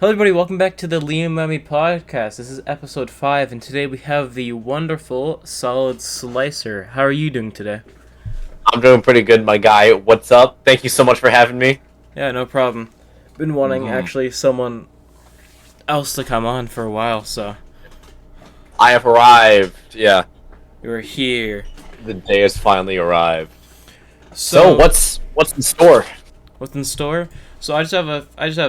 Hello, everybody. Welcome back to the Lami podcast. This is episode 5, and today we have the wonderful Solid Slicer. How are you doing today? I'm doing pretty good, my guy. What's up? Thank you so much for having me. Yeah, no problem. Been wanting actually someone else to come on for a while, so I have arrived. Yeah, you're here. the day has finally arrived. So, So what's in store? what's in store? So I just have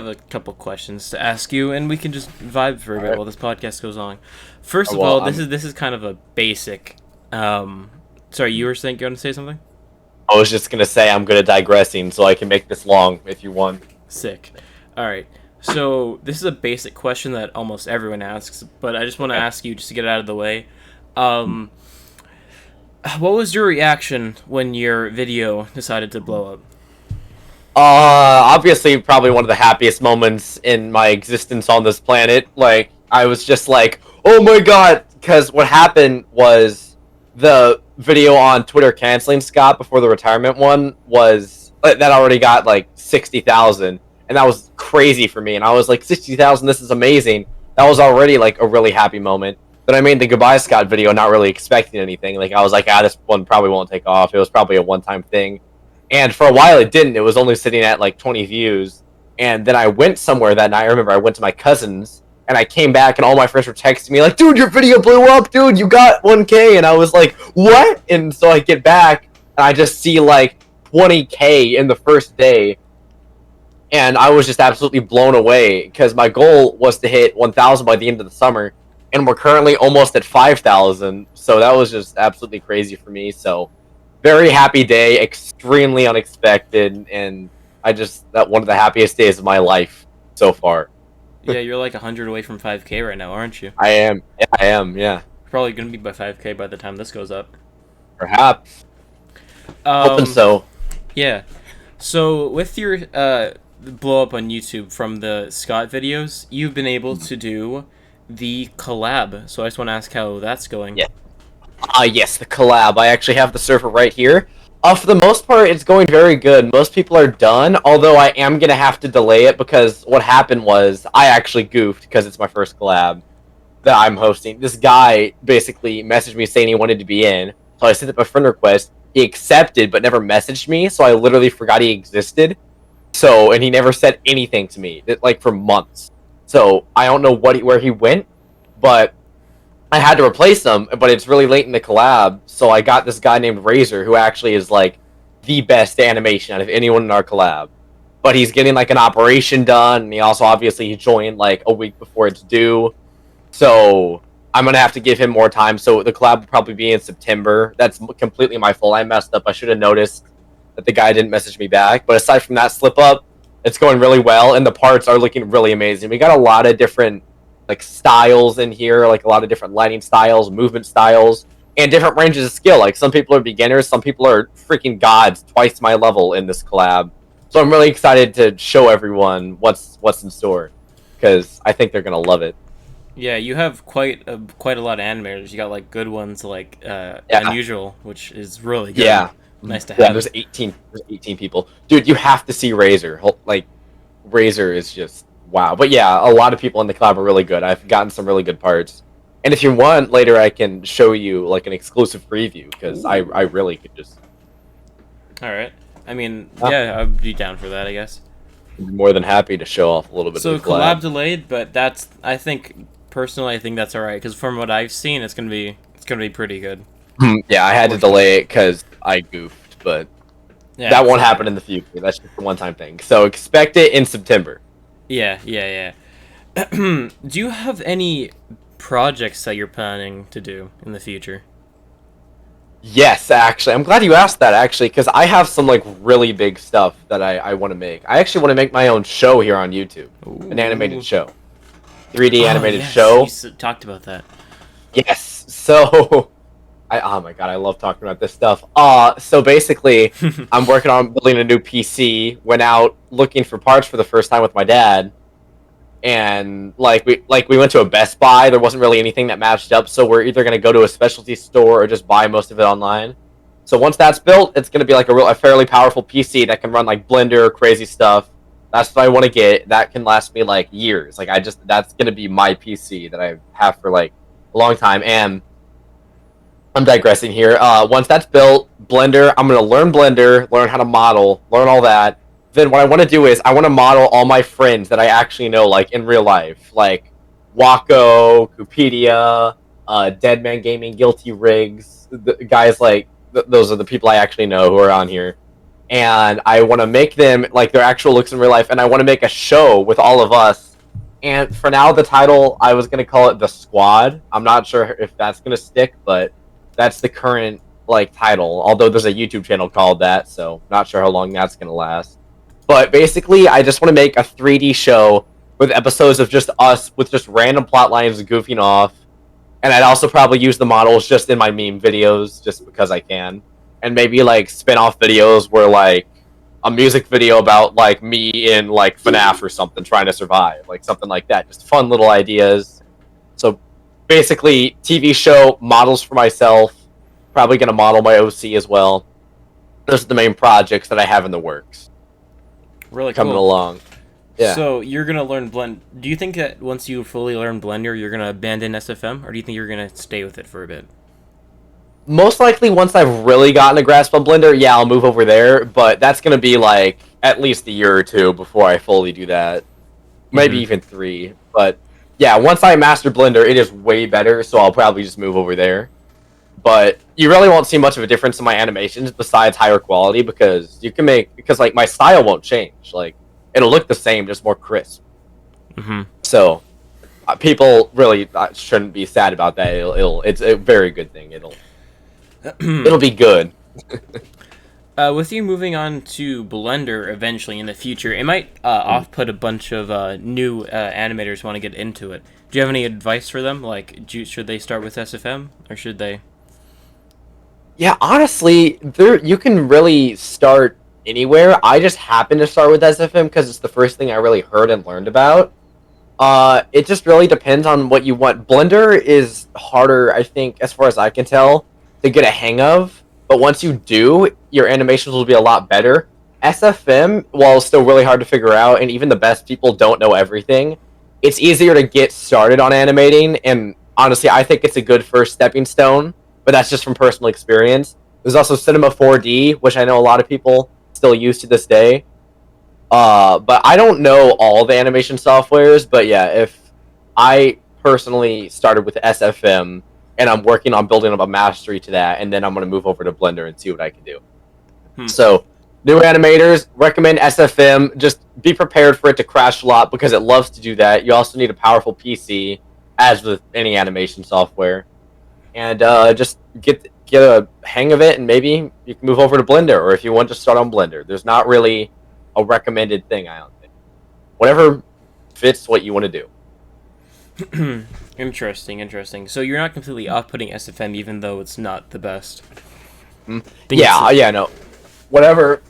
a couple questions to ask you, and we can just vibe for a bit while this podcast goes on. First of all, this is kind of a basic. Sorry, you were saying you want to say something? I was just gonna say I'm good at digressing, so I can make this long if you want. Sick. All right. So this is a basic question that almost everyone asks, but I just want to ask you just to get it out of the way. What was your reaction when your video decided to blow up? Obviously, probably one of the happiest moments in my existence on this planet. Like, I was just like, oh my god, because what happened was the video on Twitter canceling Scott before the retirement one was that already got like 60,000, and that was crazy for me. And I was like, 60,000, this is amazing. That was already like a really happy moment. But I made the goodbye Scott video not really expecting anything. Like, I was like, this one probably won't take off. It was probably a one-time thing. And for a while it didn't. It was only sitting at like 20 views. And then I went somewhere that night. I remember I went to my cousin's and I came back and all my friends were texting me like, dude, your video blew up, dude, you got 1K. And I was like, what? And so I get back and I just see like 20K in the first day. And I was just absolutely blown away because my goal was to hit 1,000 by the end of the summer. And we're currently almost at 5,000. So that was just absolutely crazy for me. So very happy day, extremely unexpected, and that one of the happiest days of my life so far. Yeah, you're like 100 away from 5K right now, aren't you? I am. Yeah, I am. Yeah. Probably gonna be by 5K by the time this goes up. Perhaps. Hoping so. Yeah. So with your blow up on YouTube from the Scott videos, you've been able to do the collab. So I just want to ask how that's going. Yeah. Yes, the collab. I actually have the server right here. For the most part, it's going very good. Most people are done, although I am going to have to delay it because what happened was I actually goofed because it's my first collab that I'm hosting. This guy basically messaged me saying he wanted to be in, so I sent him a friend request. He accepted, but never messaged me, so I literally forgot he existed. And he never said anything to me, like, for months. So I don't know where he went, but I had to replace him, but it's really late in the collab, so I got this guy named Razor, who actually is, like, the best animation out of anyone in our collab. But he's getting, like, an operation done, and he joined, like, a week before it's due. So I'm gonna have to give him more time, so the collab will probably be in September. That's completely my fault. I messed up. I should have noticed that the guy didn't message me back. But aside from that slip-up, it's going really well, and the parts are looking really amazing. We got a lot of different like styles in here, like a lot of different lighting styles, movement styles, and different ranges of skill. Like some people are beginners, some people are freaking gods, twice my level in this collab. So I'm really excited to show everyone what's in store because I think they're gonna love it. Yeah, you have quite a lot of animators. You got like good ones like Unusual, which is really good. Yeah, Nice to have. Yeah, there's 18 people, dude. You have to see Razor. Like Razor is just wow. But yeah, a lot of people in the collab are really good. I've gotten some really good parts. And if you want, later I can show you like an exclusive preview because I really could just. All right. I mean, yeah, I'd be down for that, I guess. I'd be more than happy to show off a little bit. So of the collab. collab delayed, but I think that's all right because from what I've seen, it's gonna be pretty good. Yeah, I had to delay it because I goofed, but Yeah, that won't happen in the future. That's just a one-time thing. So expect it in September. Yeah. Do you have any projects that you're planning to do in the future? Yes, actually. I'm glad you asked that, actually, because I have some, like, really big stuff that I want to make. I actually want to make my own show here on YouTube. Ooh. An animated show. 3D animated yes, show. You talked about that. Yes. So, oh my god, I love talking about this stuff. So basically, I'm working on building a new PC. Went out looking for parts for the first time with my dad. And we went to a Best Buy. There wasn't really anything that matched up, so we're either gonna go to a specialty store or just buy most of it online. So once that's built, it's gonna be like a fairly powerful PC that can run like Blender, crazy stuff. That's what I want to get. That can last me like years. Like that's gonna be my PC that I have for like a long time. And I'm digressing here. Once that's built, Blender, I'm gonna learn Blender, learn how to model, learn all that. Then what I want to do is I want to model all my friends that I actually know, like in real life, like Wako, Cupedia, Deadman Gaming, Guilty Rigs, the guys like those are the people I actually know who are on here. And I want to make them like their actual looks in real life, and I want to make a show with all of us. And for now, the title I was gonna call it The Squad. I'm not sure if that's gonna stick, but that's the current like title. Although there's a YouTube channel called that, so not sure how long that's gonna last. But basically, I just want to make a 3D show with episodes of just us with just random plot lines goofing off. And I'd also probably use the models just in my meme videos, just because I can. And maybe like spin-off videos where like a music video about like me in like FNaF or something trying to survive, like something like that. Just fun little ideas. So basically, TV show, models for myself. Probably gonna model my OC as well. Those are the main projects that I have in the works. Really coming cool. along. Yeah. So you're gonna learn Blend. Do you think that once you fully learn Blender, you're gonna abandon SFM, or do you think you're gonna stay with it for a bit? Most likely, once I've really gotten a grasp on Blender, yeah, I'll move over there. But that's gonna be like at least a year or two before I fully do that. Maybe even 3. But yeah, once I master Blender, it is way better. So I'll probably just move over there. But you really won't see much of a difference in my animations besides higher quality because like my style won't change. Like it'll look the same, just more crisp. So people really shouldn't be sad about that. It's a very good thing. It'll be good. With you moving on to Blender eventually in the future, it might off-put a bunch of new animators who want to get into it. Do you have any advice for them? Like, should they start with SFM, or should they? Yeah, honestly, you can really start anywhere. I just happened to start with SFM because it's the first thing I really heard and learned about. It just really depends on what you want. Blender is harder, I think, as far as I can tell, to get a hang of. But once you do, your animations will be a lot better. SFM, while it's still really hard to figure out, and even the best people don't know everything, it's easier to get started on animating. And honestly, I think it's a good first stepping stone. But that's just from personal experience. There's also Cinema 4D, which I know a lot of people still use to this day. But I don't know all the animation softwares. But yeah, if I personally started with SFM and I'm working on building up a mastery to that, and then I'm going to move over to Blender and see what I can do. So, new animators, recommend SFM. Just be prepared for it to crash a lot because it loves to do that. You also need a powerful PC, as with any animation software. And just get a hang of it, and maybe you can move over to Blender, or if you want to start on Blender. There's not really a recommended thing, I don't think. Whatever fits what you want to do. Interesting. So you're not completely off-putting SFM, even though it's not the best. No. Whatever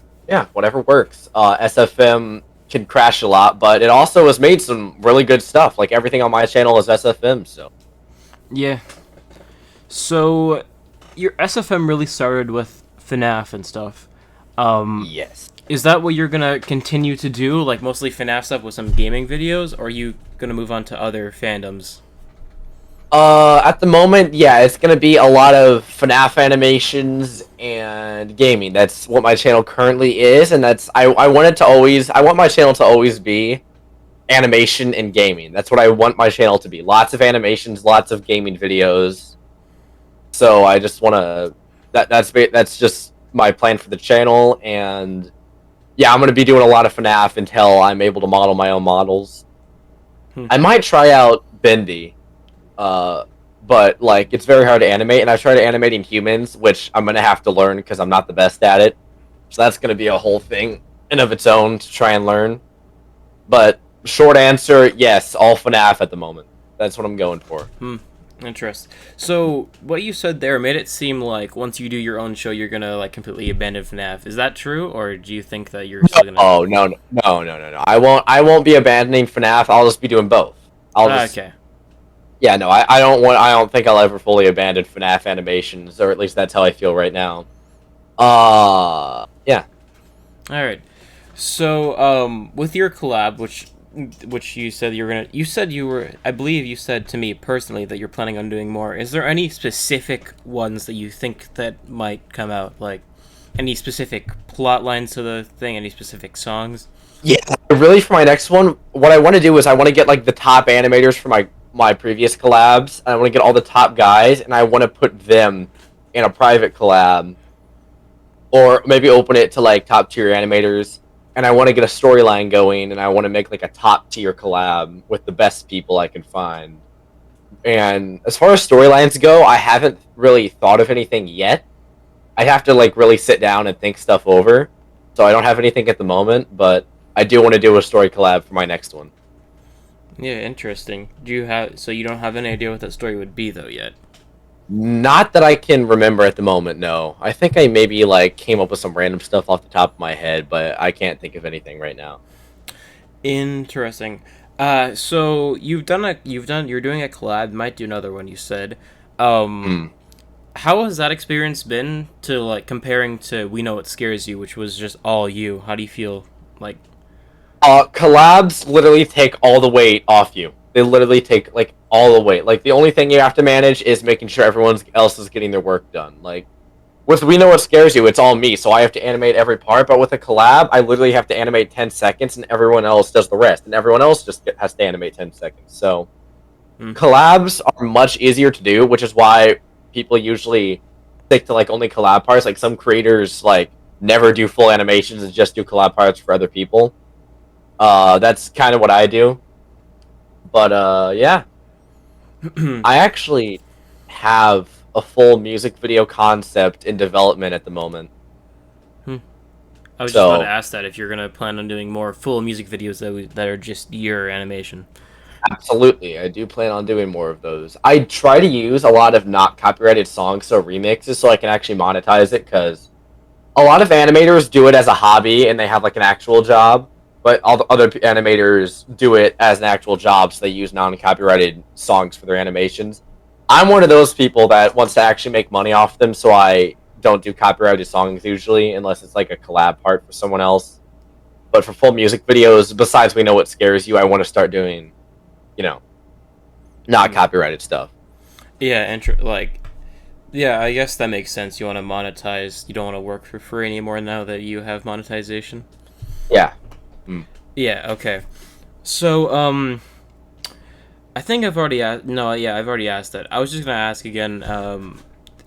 works. SFM can crash a lot, but it also has made some really good stuff. Like everything on my channel is SFM, so. Yeah. So, your SFM really started with FNaF and stuff. Yes. Is that what you're gonna continue to do? Like, mostly FNaF stuff with some gaming videos? Or are you gonna move on to other fandoms? At the moment, yeah, it's gonna be a lot of FNaF animations and gaming. That's what my channel currently is, and I want my channel to always be animation and gaming. That's what I want my channel to be. Lots of animations, lots of gaming videos. So I just want to. That's just my plan for the channel, and yeah, I'm going to be doing a lot of FNaF until I'm able to model my own models. I might try out Bendy, but like it's very hard to animate, and I've tried animating humans, which I'm going to have to learn because I'm not the best at it. So that's going to be a whole thing in of its own to try and learn. But short answer, yes, all FNaF at the moment. That's what I'm going for. Interesting. So, what you said there made it seem like once you do your own show, you're gonna like completely abandon FNaF. Is that true, or do you think that you're still gonna? Oh no! I won't be abandoning FNaF. I'll just be doing both. Okay. Yeah, no, I don't think I'll ever fully abandon FNaF animations, or at least that's how I feel right now. Yeah. All right. So, with your collab, which you said you said you were, I believe you said to me personally that you're planning on doing more. Is there any specific ones that you think that might come out? Like, any specific plot lines to the thing? Any specific songs? Yeah, really, for my next one, what I want to do is I want to get like the top animators for my previous collabs. I want to get all the top guys, and I want to put them in a private collab, or maybe open it to like top tier animators. And I want to get a storyline going, and I want to make like a top tier collab with the best people I can find. And as far as storylines go, I haven't really thought of anything yet. I have to like really sit down and think stuff over. So I don't have anything at the moment, but I do want to do a story collab for my next one. Yeah, interesting. So you don't have any idea what that story would be though yet? Not that I can remember at the moment, no. I think I maybe like came up with some random stuff off the top of my head, but I can't think of anything right now. Interesting. So you're doing a collab, might do another one. You said, Hmm. how has that experience been to like comparing to We Know What Scares You, which was just all you? How do you feel like? Collabs literally take all the weight off you. They literally take like all the weight. Like the only thing you have to manage is making sure everyone else is getting their work done. Like with We Know What Scares You, it's all me, so I have to animate every part. But with a collab, I literally have to animate 10 seconds, and everyone else does the rest, and everyone else just has to animate 10 seconds. So Hmm. collabs are much easier to do, which is why people usually stick to like only collab parts. Like some creators like never do full animations and just do collab parts for other people. That's kind of what I do. But yeah, I actually have a full music video concept in development at the moment. Hmm. I was just about to So ask that if you're gonna plan on doing more full music videos that are just your animation. absolutely, I do plan on doing more of those. I try to use a lot of not copyrighted songs, so remixes, so I can actually monetize it. Because a lot of animators do it as a hobby and they have like an actual job, but all the other animators do it as an actual job, so they use non-copyrighted songs for their animations. I'm one of those people that wants to actually make money off them, so I don't do copyrighted songs usually, unless it's like a collab part for someone else. But for full music videos, besides We Know What Scares You, I want to start doing, you know, not Hmm. copyrighted stuff. Yeah, like, yeah, I guess that makes sense. You want to monetize. You don't want to work for free anymore now that you have monetization. Yeah. Mm. Yeah. Okay. So, I think I've already asked. No, yeah, I've already asked that. I was just gonna ask again,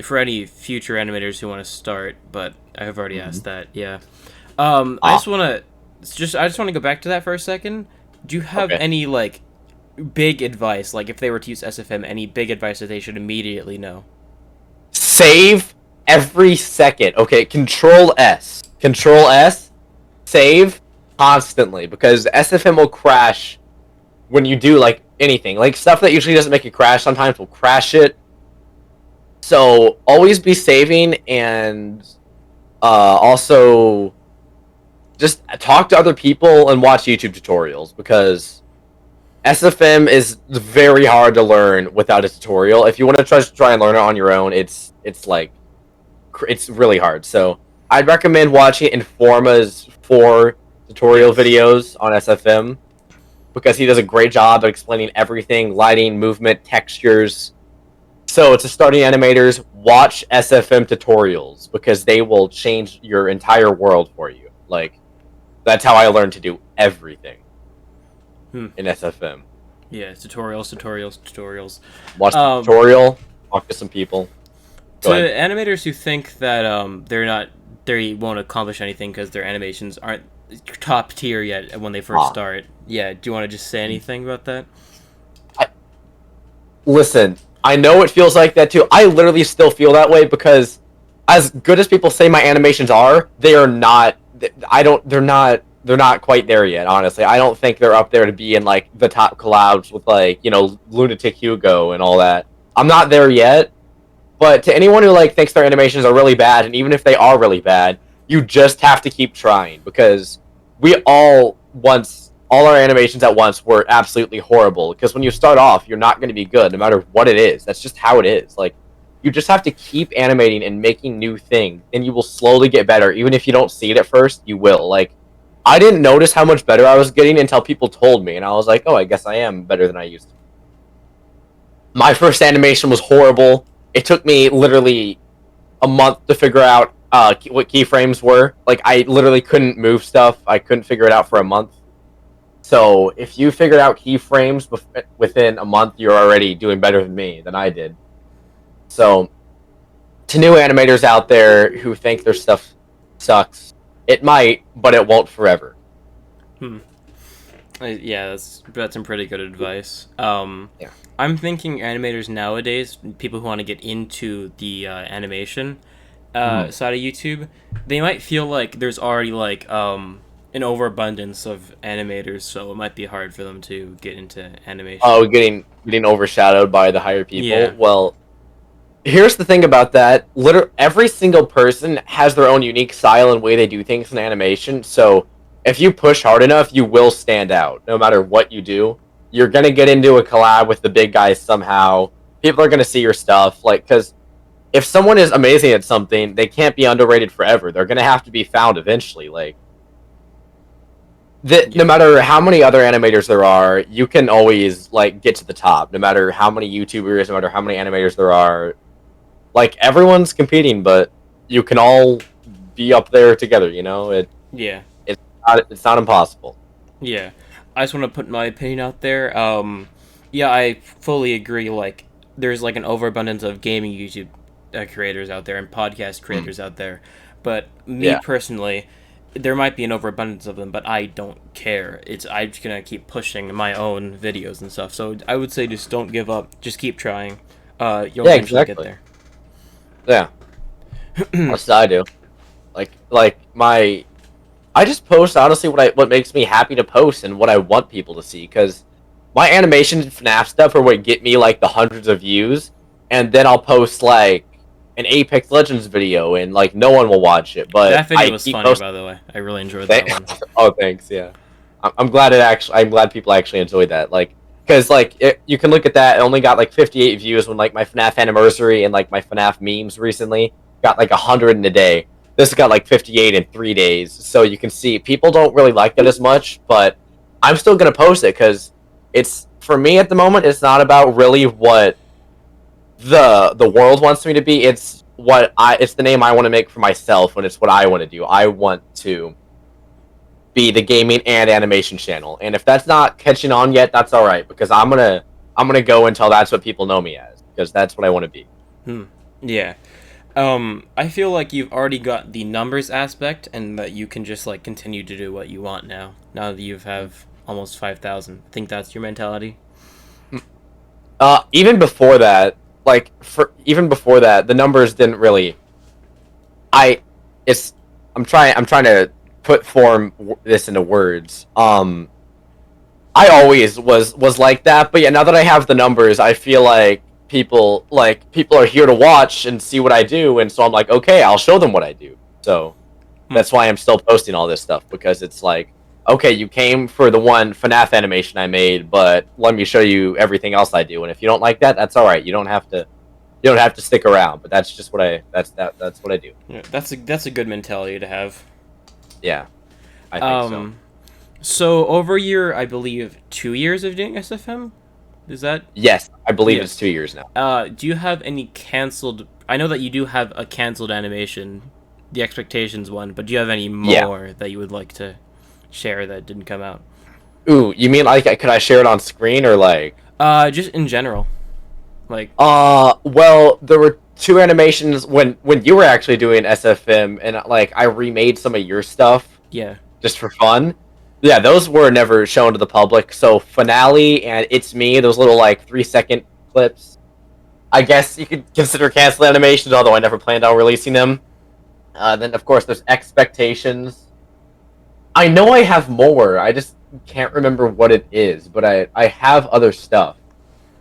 for any future animators who want to start, but I have already Hmm. asked that. Yeah. Ah, I just want to go back to that for a second. Do you have okay. any like big advice, like if they were to use SFM, any big advice that they should immediately know? Save every second. Okay, Control S. Control S. Save constantly, because SFM will crash when you do like anything. Like stuff that usually doesn't make it crash sometimes will crash it. So always be saving, and also just talk to other people and watch YouTube tutorials, because SFM is very hard to learn without a tutorial. If you want to try and learn it on your own, it's like it's really hard. So I'd recommend watching Informa's 4 tutorial Yes. videos on SFM, because he does a great job at explaining everything: lighting, movement, textures. So to starting animators, watch SFM tutorials, because they will change your entire world for you. Like that's how I learned to do everything Hmm. in SFM. Yeah. Tutorials. Tutorials. Tutorials. Watch the Um, tutorial, talk to some people. to Go ahead. animators who think that they won't accomplish anything because their animations aren't top tier yet when they first Ah. start. Yeah. Do you want to just say anything about that? I, listen, I know it feels like that too. I literally still feel that way, because as good as people say my animations are, they are not. I don't. They're not. They're not quite there yet. Honestly, I don't think they're up there to be in like the top collabs with like Lunatic Hugo and all that. I'm not there yet. But to anyone who like thinks their animations are really bad, and even if they are really bad, you just have to keep trying, because we all our animations at once were absolutely horrible. Because when you start off, you're not going to be good, no matter what it is. That's just how it is. Like you just have to keep animating and making new things, and you will slowly get better. Even if you don't see it at first, you will. Like I didn't notice how much better I was getting until people told me, and I was like, oh, I guess I am better than I used to. My first animation was horrible. It took me literally a month to figure out what keyframes were. Like, I literally couldn't move stuff. I couldn't figure it out for a month. So, if you figured out keyframes within a month, you're already doing better than I did. So, to new animators out there who think their stuff sucks, it might, but it won't forever. Yeah, that's some pretty good advice. Yeah. I'm thinking animators nowadays, people who want to get into the animation side of YouTube, they might feel like there's already like an overabundance of animators, so it might be hard for them to get into animation. Oh, getting overshadowed by the higher people. Yeah. Well, here's the thing about that. Every single person has their own unique style and way they do things in animation. So if you push hard enough, you will stand out. No matter what you do, you're gonna get into a collab with the big guys somehow. People are gonna see your stuff, like, because if someone is amazing at something, they can't be underrated forever. They're gonna have to be found eventually. Like, no matter how many other animators there are, you can always like get to the top. No matter how many YouTubers, no matter how many animators there are, like, everyone's competing, but you can all be up there together. You know, it's not impossible. Yeah, I just want to put my opinion out there. Yeah, I fully agree. Like, there's like an overabundance of gaming YouTube creators out there and podcast creators out there, but me personally, there might be an overabundance of them, but I don't care. I'm just gonna keep pushing my own videos and stuff. So I would say just don't give up. Just keep trying. You'll eventually get there. Yeah. That's what I do. I just post honestly what makes me happy to post and what I want people to see, because my animation and FNaF stuff are what get me like the hundreds of views, and then I'll post like an Apex Legends video and like no one will watch it. But that video was funny, by the way. I really enjoyed that one. Oh, thanks. Yeah, I'm glad people actually enjoyed that. Like, because like you can look at that. It only got like 58 views when like my FNaF anniversary and like my FNaF memes recently got like 100 in a day. This got like 58 in 3 days. So you can see people don't really like that as much, but I'm still gonna post it because it's, for me at the moment, it's not about really what the world wants me to be. It's the name I want to make for myself, and it's what I want to do. I want to be the gaming and animation channel, and if that's not catching on yet, that's all right, because I'm gonna go until that's what people know me as, because that's what I want to be. Yeah. I feel like you've already got the numbers aspect, and that you can just like continue to do what you want now that you have almost 5,000. I think that's your mentality. Even before that, the numbers didn't really. I'm trying to form this into words. I always was like that, but yeah, now that I have the numbers, I feel like people are here to watch and see what I do, and so I'm like, okay, I'll show them what I do. So that's why I'm still posting all this stuff, because it's like, okay, you came for the one FNaF animation I made, but let me show you everything else I do. And if you don't like that, that's all right. You don't have to stick around. But that's just that's what I do. Yeah, that's a good mentality to have. Yeah, I think so. So over your, I believe, 2 years of doing SFM, is that? Yes, I believe it's 2 years now. Do you have any canceled? I know that you do have a canceled animation, the Expectations one, but do you have any more that you would like to share that didn't come out? Ooh, you mean like could I share it on screen, or like? Just in general, like. Well, there were 2 animations when you were actually doing SFM, and like I remade some of your stuff. Yeah. Just for fun. Yeah, those were never shown to the public. So Finale and It's Me, those little like 3-second clips, I guess you could consider canceled animations, although I never planned on releasing them. Then of course there's Expectations. I know I have more. I just can't remember what it is, but I have other stuff.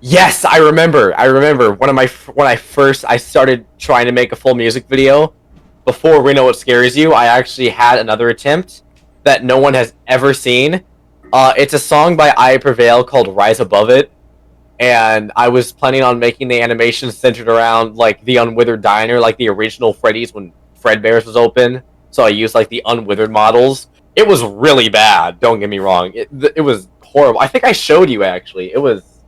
Yes, I remember. When I started trying to make a full music video, before We Know What Scares You, I actually had another attempt that no one has ever seen. It's a song by I Prevail called Rise Above It, and I was planning on making the animation centered around like the Unwithered Diner, like the original Freddy's when Fredbear's was open. So I used like the Unwithered models, It was really bad. Don't get me wrong. It was horrible. I think I showed you actually. It was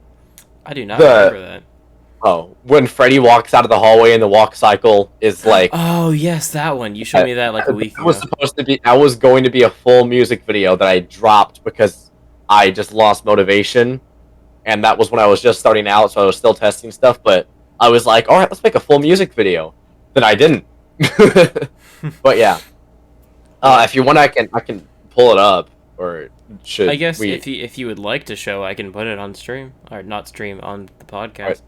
I do not remember that. when Freddy walks out of the hallway and the walk cycle is like. Oh yes, that one. You showed me that like a week ago. It was supposed to be. That was going to be a full music video that I dropped because I just lost motivation, and that was when I was just starting out, so I was still testing stuff. But I was like, all right, let's make a full music video. Then I didn't. But yeah, if you want, I can pull it up, or should I guess we... if you would like to show, I can put it on stream or not stream on the podcast. Right.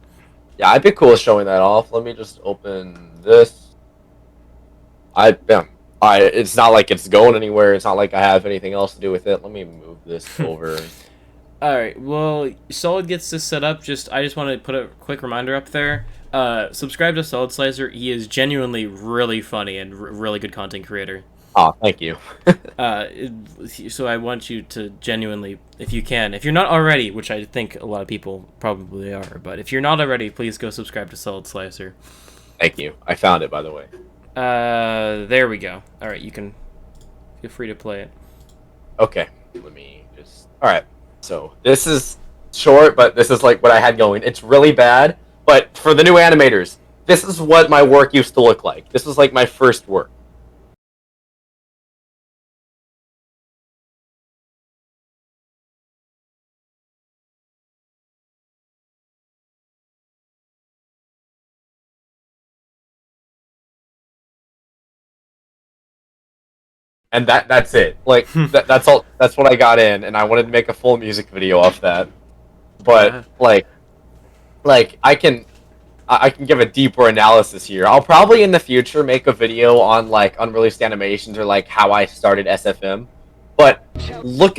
Yeah, I'd be cool with showing that off. Let me just open this. It's not like it's going anywhere. It's not like I have anything else to do with it. Let me move this over. All right. Well, Solid gets this set up. I just want to put a quick reminder up there. Subscribe to Solid Slicer. He is genuinely really funny and really good content creator. Oh, thank you. So I want you to genuinely, if you can, if you're not already, which I think a lot of people probably are, but if you're not already, please go subscribe to Solid Slicer. Thank you. I found it, by the way. There we go. All right, you can feel free to play it. Okay, let me just... Alright, so this is short, but this is like what I had going. It's really bad, but for the new animators, this is what my work used to look like. This was like my first work. And that's it. Like that's all. That's what I got in, and I wanted to make a full music video off that. But like I can give a deeper analysis here. I'll probably in the future make a video on like unreleased animations or like how I started SFM. But look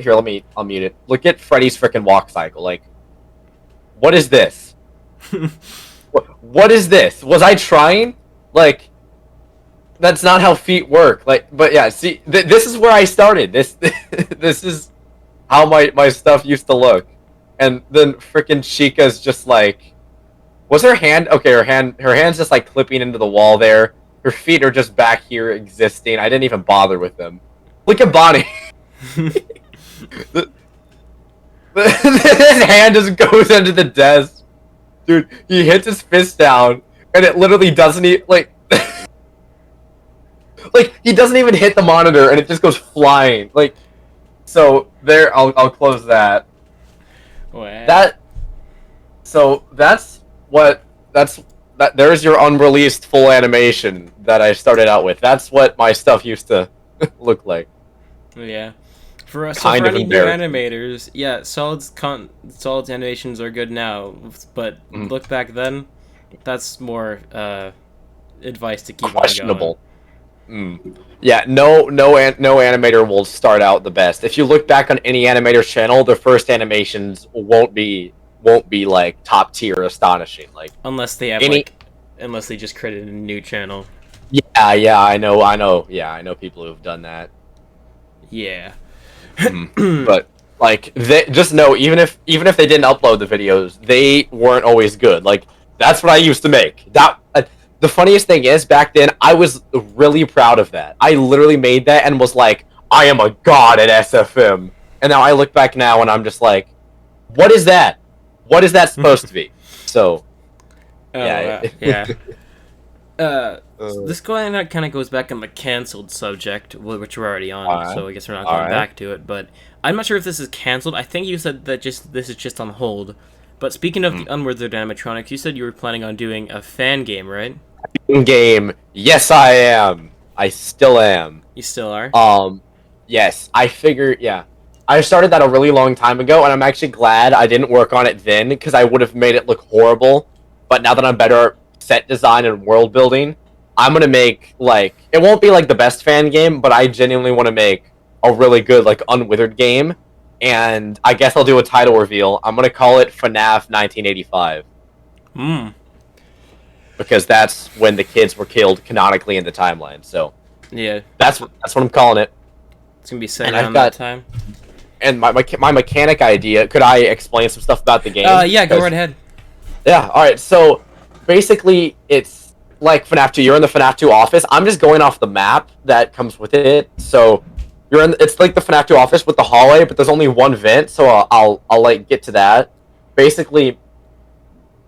here. I'll mute it. Look at Freddy's freaking walk cycle. Like, what is this? What is this? Was I trying? Like. That's not how feet work. Like, but yeah, see, this is where I started. This is how my stuff used to look. And then freaking Chica's just like, was her hand okay? Her hand's just like clipping into the wall there. Her feet are just back here existing. I didn't even bother with them. Look at Bonnie. His hand just goes under the desk, dude. He hits his fist down, and it literally doesn't even like. Like, he doesn't even hit the monitor, and it just goes flying. Like, so, there, I'll close that. Wow. There's your unreleased full animation that I started out with. That's what my stuff used to look like. Yeah. For any new animators, yeah, Solid's animations are good now, but look back then, that's more, advice to keep questionable. On going. Yeah, no animator will start out the best. If you look back on any animator's channel, their first animations won't be like top tier astonishing. Like unless they have unless they just created a new channel. Yeah, I know. Yeah, I know people who've done that. Yeah. But like just know even if they didn't upload the videos, they weren't always good. Like that's what I used to make. The funniest thing is, back then, I was really proud of that. I literally made that and was like, I am a god at SFM. And now I look back now and I'm just like, what is that? What is that supposed to be? So, yeah. This kind of goes back on the canceled subject, which we're already on, so I guess we're not going back to it. But I'm not sure if this is canceled. I think you said that this is just on hold. But speaking of the unwithered animatronics, you said you were planning on doing a fan game, right? Game. Yes, I am. I still am. You still are? Yes. I figured, yeah. I started that a really long time ago, and I'm actually glad I didn't work on it then, because I would have made it look horrible. But now that I'm better at set design and world building, I'm gonna make, like, it won't be, like, the best fan game, but I genuinely want to make a really good, like, unwithered game. And I guess I'll do a title reveal. I'm gonna call it FNaF 1985. Because that's when the kids were killed canonically in the timeline. So yeah, that's what I'm calling it. It's gonna be set around that time. And my mechanic idea. Could I explain some stuff about the game? Yeah, go right ahead. Yeah, all right. So basically, it's like FNaF 2. You're in the FNaF 2 office. I'm just going off the map that comes with it. So It's like the FNaF 2 office with the hallway, but there's only one vent, so I'll like get to that. Basically,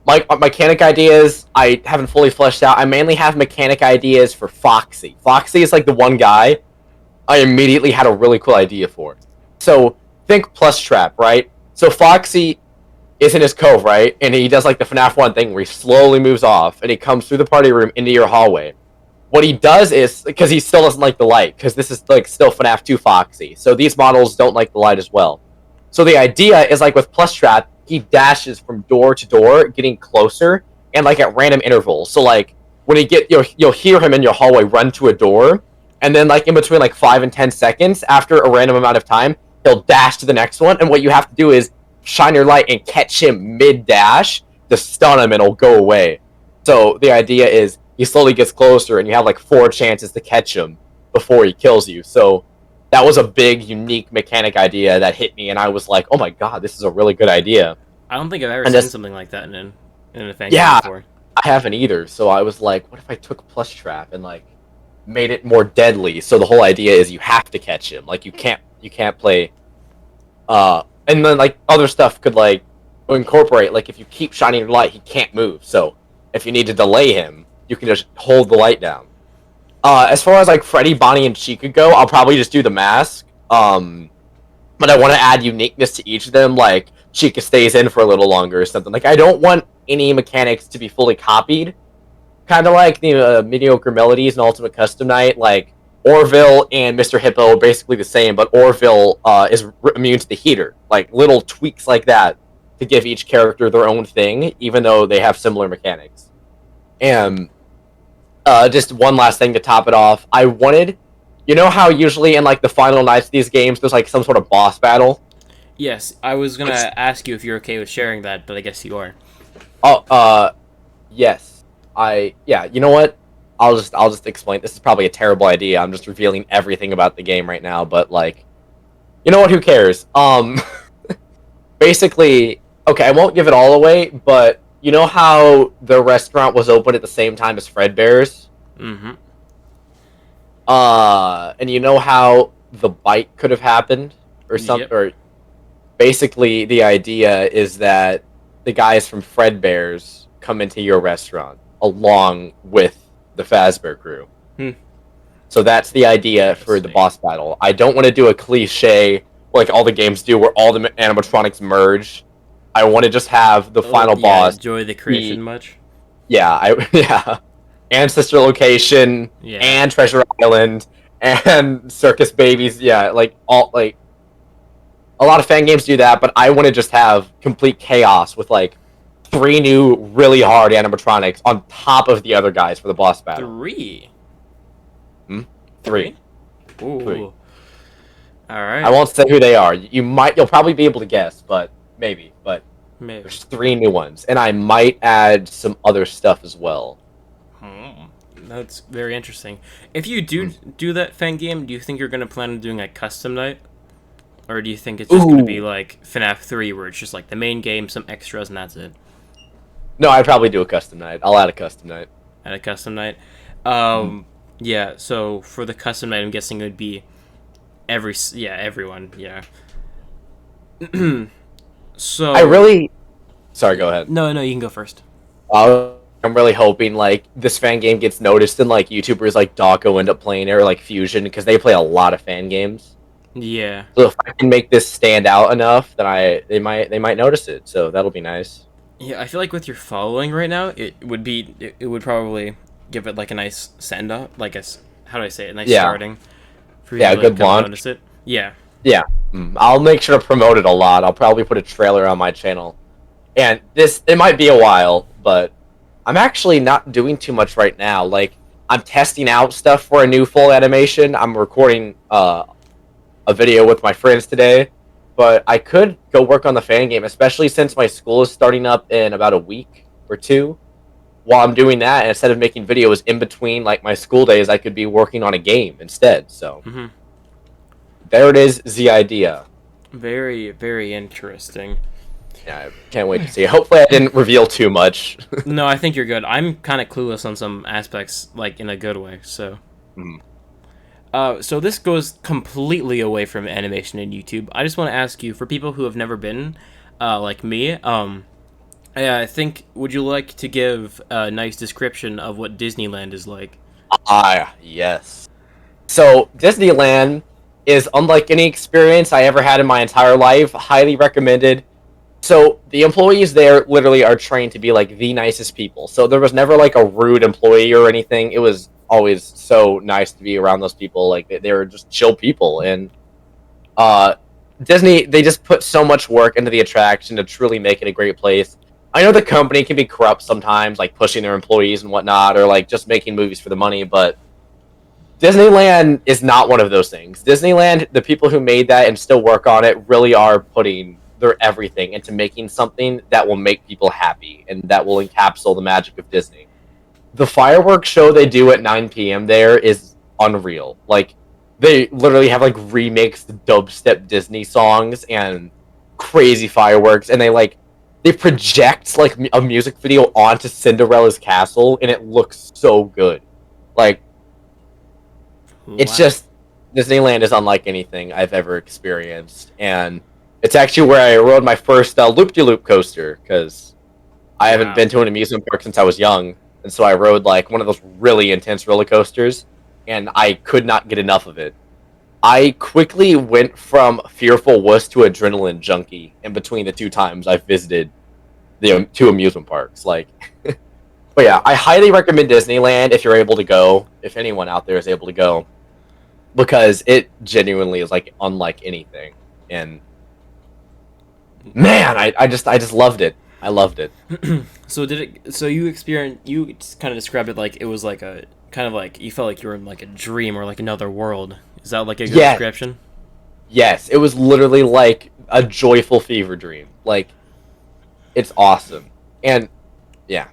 my mechanic ideas I haven't fully fleshed out. I mainly have mechanic ideas for Foxy. Foxy is like the one guy I immediately had a really cool idea for. So think plus trap, right? So Foxy is in his cove, right? And he does like the FNaF 1 thing where he slowly moves off and he comes through the party room into your hallway. What he does is, because he still doesn't like the light, because this is like still FNaF 2 Foxy, so these models don't like the light as well. So the idea is like with plus trap, he dashes from door to door, getting closer, and like at random intervals. So like when you'll hear him in your hallway run to a door, and then like in between like 5 and 10 seconds after a random amount of time, he'll dash to the next one. And what you have to do is shine your light and catch him mid dash to stun him, and it'll go away. So the idea is he slowly gets closer, and you have like 4 chances to catch him before he kills you. So that was a big, unique mechanic idea that hit me, and I was like, "Oh my god, this is a really good idea." I don't think I've ever seen something like that in a fan game before. I haven't either. So I was like, "What if I took plus trap and like made it more deadly?" So the whole idea is you have to catch him. Like you can't play. And then like other stuff could like incorporate. Like if you keep shining your light, he can't move. So if you need to delay him, you can just hold the light down. As far as like Freddy, Bonnie, and Chica go, I'll probably just do the mask. But I want to add uniqueness to each of them. Like Chica stays in for a little longer or something. Like I don't want any mechanics to be fully copied. Kind of like the mediocre melodies and Ultimate Custom Night. Like Orville and Mr. Hippo are basically the same, but Orville is immune to the heater. Like little tweaks like that to give each character their own thing, even though they have similar mechanics. And just one last thing to top it off. I wanted, you know how usually in like the final nights of these games, there's like some sort of boss battle? Yes, I was gonna ask you if you're okay with sharing that, but I guess you are. Oh, yes. Yeah, you know what? I'll just explain. This is probably a terrible idea. I'm just revealing everything about the game right now, but like, you know what? Who cares? Basically, okay, I won't give it all away, but you know how the restaurant was open at the same time as Fredbear's? Mm-hmm. And you know how the bite could have happened or something? Yep. Or basically, the idea is that the guys from Fredbear's come into your restaurant along with the Fazbear crew. So that's the idea for the boss battle. I don't want to do a cliche like all the games do, where all the animatronics merge. I want to just have the final boss. Enjoy the creation much? Yeah, Ancestor Location, and Treasure Island, and Circus Babies. Yeah, like all like a lot of fan games do that, but I want to just have complete chaos with like 3 new really hard animatronics on top of the other guys for the boss battle. 3? 3. Ooh. 3. All right. I won't say who they are. You'll probably be able to guess, but maybe. There's 3 new ones, and I might add some other stuff as well. That's very interesting. If you do that fan game, do you think you're gonna plan on doing a custom night, or do you think it's just gonna be like FNaF 3, where it's just like the main game, some extras, and that's it? No, I'd probably do a custom night. I'll add a custom night. At a custom night. Yeah. So for the custom night, I'm guessing it would be everyone. Yeah. So Sorry, go ahead. No, you can go first. I'm really hoping like this fan game gets noticed, and like YouTubers like Dawko end up playing it, or like Fusion, because they play a lot of fan games. Yeah. So if I can make this stand out enough, then they might notice it. So that'll be nice. Yeah, I feel like with your following right now, it would probably give it like a nice send up, like how do I say it? Nice starting. For you to, good launch. Notice it. Yeah. Yeah. I'll make sure to promote it a lot. I'll probably put a trailer on my channel. And it might be a while, but I'm actually not doing too much right now. Like, I'm testing out stuff for a new full animation. I'm recording a video with my friends today, but I could go work on the fan game, especially since my school is starting up in about a week or 2. While I'm doing that, and instead of making videos in between like my school days, I could be working on a game instead. So there it is, the idea. Very, very interesting. Yeah, I can't wait to see it. Hopefully I didn't reveal too much. No, I think you're good. I'm kind of clueless on some aspects, like in a good way, so. So this goes completely away from animation and YouTube. I just want to ask you, for people who have never been, like me, I think, would you like to give a nice description of what Disneyland is like? Ah, yes. So Disneyland is unlike any experience I ever had in my entire life. Highly recommended. So the employees there literally are trained to be like the nicest people. So there was never like a rude employee or anything. It was always so nice to be around those people. Like they were just chill people. And uh, Disney, they just put so much work into the attraction to truly make it a great place. I know the company can be corrupt sometimes, like pushing their employees and whatnot, or like just making movies for the money, but Disneyland is not one of those things. Disneyland, the people who made that and still work on it really are putting their everything into making something that will make people happy and that will encapsulate the magic of Disney. The fireworks show they do at 9 p.m. there is unreal. Like, they literally have like remixed dubstep Disney songs and crazy fireworks, and they project like a music video onto Cinderella's castle, and it looks so good. Like, it's Wow. just Disneyland is unlike anything I've ever experienced, and it's actually where I rode my first loop-de-loop coaster because I haven't Wow. been to an amusement park since I was young, and so I rode like one of those really intense roller coasters, and I could not get enough of it. I quickly went from fearful wuss to adrenaline junkie in between the two times I've visited the two amusement parks. Like, but yeah, I highly recommend Disneyland if you're able to go. If anyone out there is able to go, because it genuinely is like unlike anything. And man, I just loved it. I loved it. So did it? So you experienced? You kind of described it like it was like a kind of like you felt like you were in like a dream or like another world. Is that like a good Yeah, description? yes, it was literally like a joyful fever dream. Like, it's awesome. And yeah.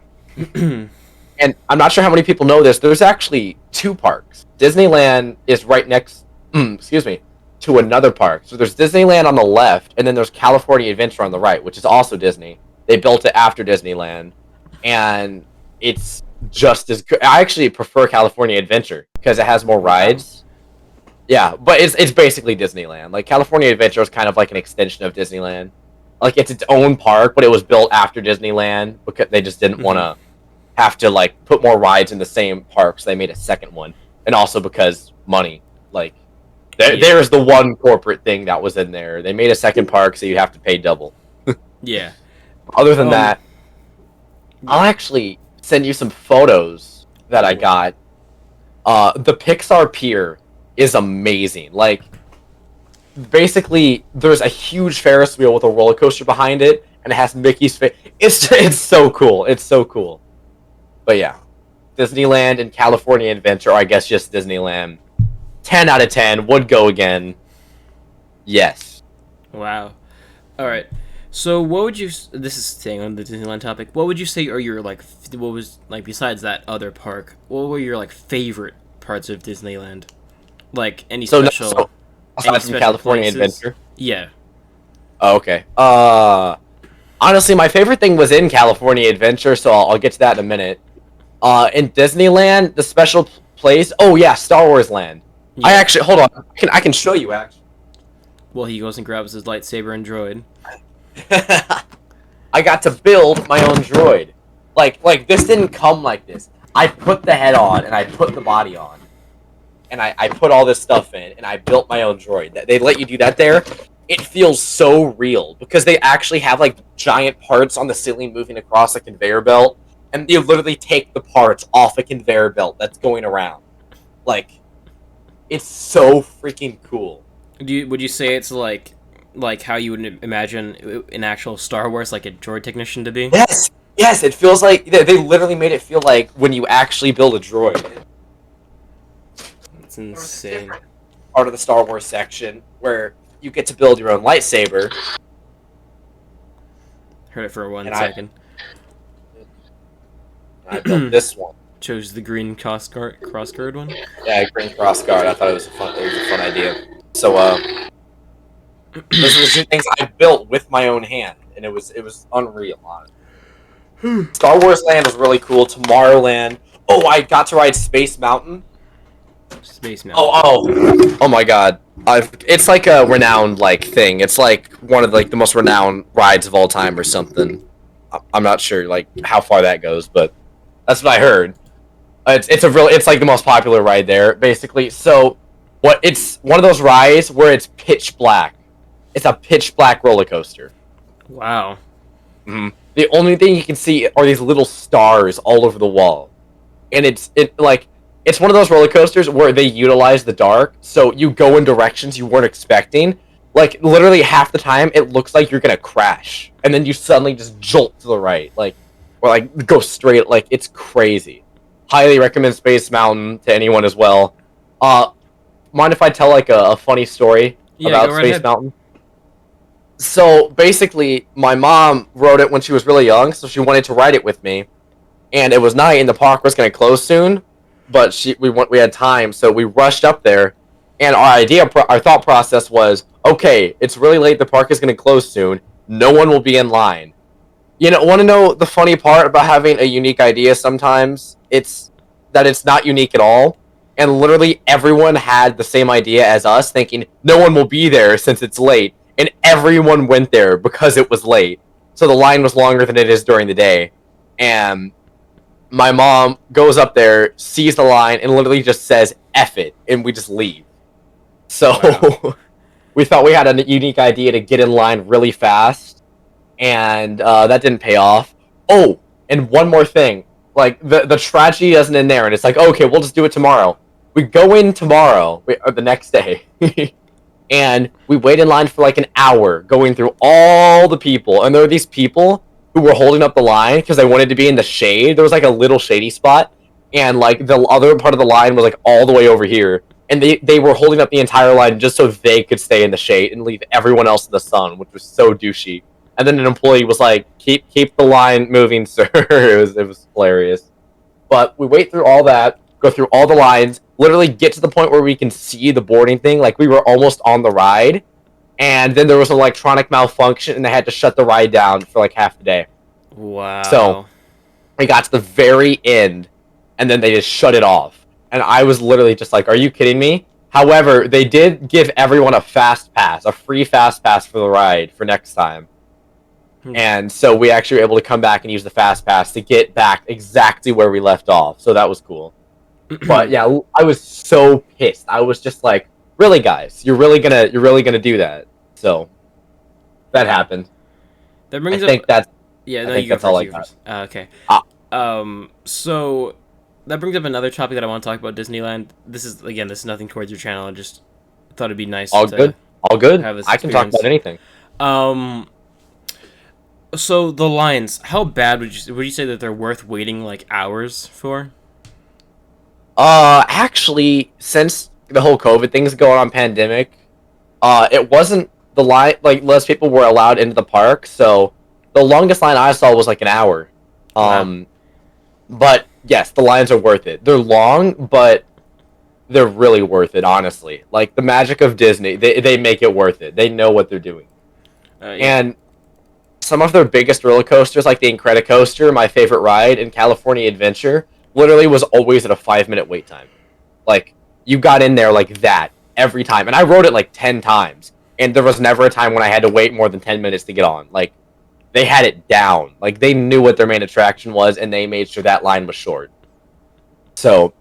And I'm not sure how many people know this. There's actually two parks. Disneyland is right next, excuse me, to another park. So there's Disneyland on the left, and then there's California Adventure on the right, which is also Disney. They built it after Disneyland, and it's just as good. I actually prefer California Adventure because it has more Wow. rides. Yeah, but it's basically Disneyland. Like, California Adventure is kind of like an extension of Disneyland. Like, it's its own park, but it was built after Disneyland because they just didn't want Hmm. to have to like put more rides in the same park, so they made a second one. And also because money. Like, Yeah. there's the one corporate thing that was in there. They made a second park, so you have to pay double. Yeah. Other than Um. that, I'll actually send you some photos that I Oh. got. The Pixar Pier is amazing. Like, basically, there's a huge Ferris wheel with a roller coaster behind it, and it has Mickey's face. It's so cool. It's so cool. But yeah, Disneyland and California Adventure, or I guess just Disneyland. 10 out of 10. Would go again. Yes. Wow. All right. So what would you? This is staying on the Disneyland topic. What would you say are your like? What was like besides that other park? What were your like favorite parts of Disneyland? Like So, no, so any aside from special California places? Adventure. Yeah. Oh, okay. Honestly, my favorite thing was in California Adventure, so I'll get to that in a minute. In Disneyland, the special place. Oh yeah, Star Wars Land. I Yeah. actually hold on. I can show you actually. Well, he goes and grabs his lightsaber and droid. I got to build my own droid. Like this didn't come like this. I put the head on and I put the body on. And I put all this stuff in and I built my own droid. They let you do that there. It feels so real because they actually have like giant parts on the ceiling moving across a conveyor belt, and you literally take the parts off a conveyor belt that's going around. Like, it's so freaking cool. Would you say it's like how you would imagine an actual Star Wars like a droid technician to be? Yes, yes, it feels like they literally made it feel like when you actually build a droid. It's insane. Part of the Star Wars section where you get to build your own lightsaber, Heard it for one and second. I built this one. Chose the green crossguard one. Yeah, green cross guard. I thought it was a fun idea. So those are the two things I built with my own hand, and it was unreal. Honestly. Star Wars Land was really cool. Tomorrowland. Oh, I got to ride Space Mountain. Space Mountain. Oh my god. It's like a renowned like thing. It's like one of like the most renowned rides of all time or something. I'm not sure like how far that goes, but that's what I heard. It's like the most popular ride there, basically. So it's one of those rides where it's pitch black. It's a pitch black roller coaster. Wow. The only thing you can see are these little stars all over the wall, and it's one of those roller coasters where they utilize the dark, so you go in directions you weren't expecting. Like literally half the time, it looks like you're gonna crash, and then you suddenly just jolt to the right, or like go straight. Like it's crazy. Highly recommend Space Mountain to anyone as well. Mind if I tell like a funny story about Space Mountain? So basically, my mom rode it when she was really young, so she wanted to ride it with me. And it was night, and the park was going to close soon, but we had time, so we rushed up there. And our thought process was, okay, it's really late, the park is going to close soon, no one will be in line. Want to know the funny part about having a unique idea sometimes? It's that it's not unique at all. And literally everyone had the same idea as us, thinking no one will be there since it's late. And everyone went there because it was late. So the line was longer than it is during the day. And my mom goes up there, sees the line, and literally just says, F it. And we just leave. So wow. We thought we had a unique idea to get in line really fast. And that didn't pay off. Oh, and one more thing. Like, the tragedy isn't in there. And it's like, okay, we'll just do it tomorrow. We go in tomorrow, or the next day. And we wait in line for like an hour, going through all the people. And there were these people who were holding up the line because they wanted to be in the shade. There was like a little shady spot. And like the other part of the line was like all the way over here. And they were holding up the entire line just so they could stay in the shade and leave everyone else in the sun, which was so douchey. And then an employee was like, keep the line moving, sir. It was hilarious. But we wait through all that, go through all the lines, literally get to the point where we can see the boarding thing. Like, we were almost on the ride. And then there was an electronic malfunction, and they had to shut the ride down for like half the day. Wow. So we got to the very end, and then they just shut it off. And I was literally just like, are you kidding me? However, they did give everyone a fast pass, a free fast pass for the ride for next time. And so we actually were able to come back and use the fast pass to get back exactly where we left off. So that was cool. But yeah, I was so pissed. I was just like, really, guys, you're really gonna do that. So that happened. That brings I think that's all I got. Okay. So that brings up another topic that I want to talk about, Disneyland. This is nothing towards your channel. I just thought it'd be nice. All good. I can talk about anything. So the lines, how bad would you say that they're worth waiting like hours for? Actually, since the whole COVID thing's going on, pandemic, it wasn't the line, like, less people were allowed into the park, so the longest line I saw was like an hour. Wow. But yes, the lines are worth it. They're long, but they're really worth it, honestly. Like, the magic of Disney, they make it worth it. They know what they're doing. Yeah. And some of their biggest roller coasters, like the Incredicoaster, my favorite ride, in California Adventure, literally was always at a 5-minute wait time. Like, you got in there like that every time. And I rode it like 10 times. And there was never a time when I had to wait more than 10 minutes to get on. Like, they had it down. Like, they knew what their main attraction was, and they made sure that line was short. So,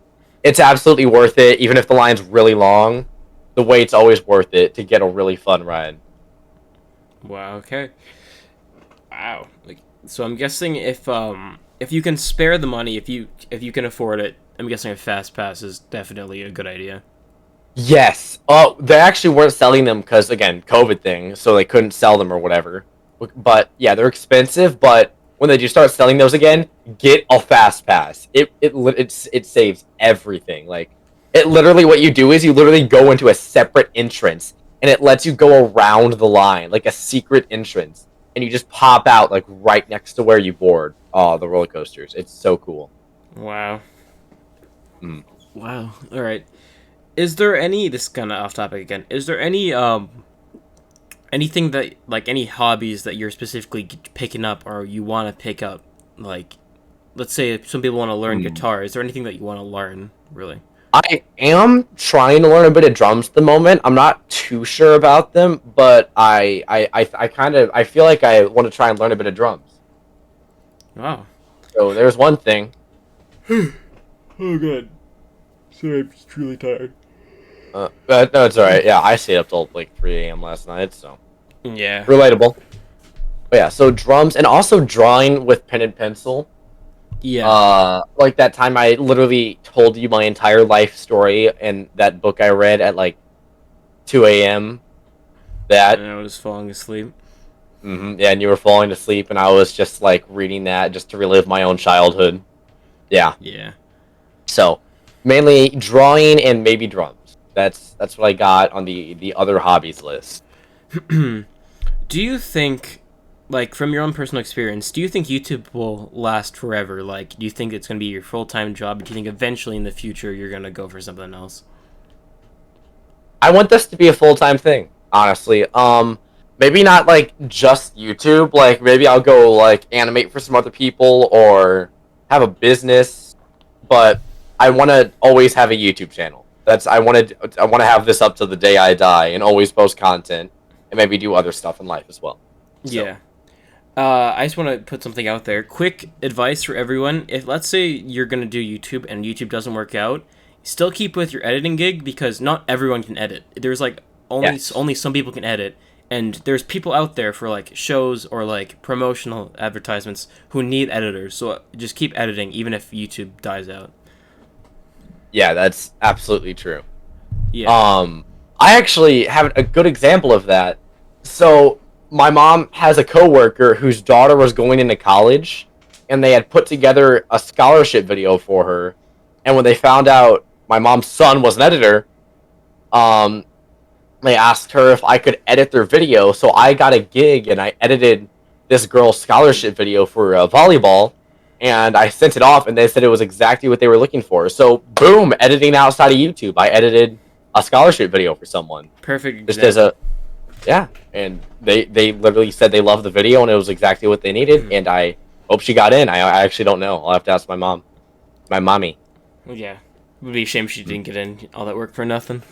it's absolutely worth it. Even if the line's really long, the wait's always worth it to get a really fun ride. Wow, okay. Wow. Like, so I'm guessing if you can spare the money, if you can afford it, I'm guessing a fast pass is definitely a good idea. Yes. Oh, they actually weren't selling them because, again, COVID thing, so they couldn't sell them or whatever. But yeah, they're expensive. But when they do start selling those again, get a fast pass. It saves everything. Like, it literally, what you do is you literally go into a separate entrance, and it lets you go around the line, like a secret entrance. And you just pop out, like, right next to where you board the roller coasters. It's so cool. Wow. Wow. All right. Is there any... This is kind of off topic again. Is there any... anything that... Like, any hobbies that you're specifically picking up or you want to pick up? Like, let's say some people want to learn guitar. Is there anything that you want to learn, really? I am trying to learn a bit of drums at the moment. I'm not too sure about them, but I feel like I want to try and learn a bit of drums. Wow. So there's one thing. Oh, good. Sorry, I'm just really tired. But no, it's alright. Yeah, I stayed up till like 3 a.m. last night, so Yeah. relatable. But yeah, so drums and also drawing with pen and pencil. Yeah. Like that time I literally told you my entire life story in that book I read at like 2 a.m. That. And I was falling asleep. Yeah, and you were falling asleep, and I was just like reading that just to relive my own childhood. Yeah. Yeah. So mainly drawing and maybe drums. That's what I got on the other hobbies list. Do you think, like, from your own personal experience, do you think YouTube will last forever? Like, do you think it's going to be your full-time job? Do you think eventually in the future you're going to go for something else? I want this to be a full-time thing, honestly. Maybe not like just YouTube. Like maybe I'll go like animate for some other people or have a business. But I want to always have a YouTube channel. I want to have this up to the day I die and always post content and maybe do other stuff in life as well. So. Yeah. I just want to put something out there. Quick advice for everyone. If, let's say, you're going to do YouTube and YouTube doesn't work out, still keep with your editing gig because not everyone can edit. There's, like, only some people can edit. And there's people out there for, like, shows or, like, promotional advertisements who need editors. So just keep editing even if YouTube dies out. Yeah, that's absolutely true. Yeah. I actually have a good example of that. So my mom has a coworker whose daughter was going into college, and they had put together a scholarship video for her. And when they found out my mom's son was an editor, they asked her if I could edit their video. So I got a gig, and I edited this girl's scholarship video for volleyball. And I sent it off, and they said it was exactly what they were looking for. So, boom, editing outside of YouTube. I edited a scholarship video for someone. Perfect example. Just as yeah, and they literally said they loved the video, and it was exactly what they needed, and I hope she got in. I actually don't know. I'll have to ask my mommy. Yeah. It would be a shame if she didn't get in all that work for nothing.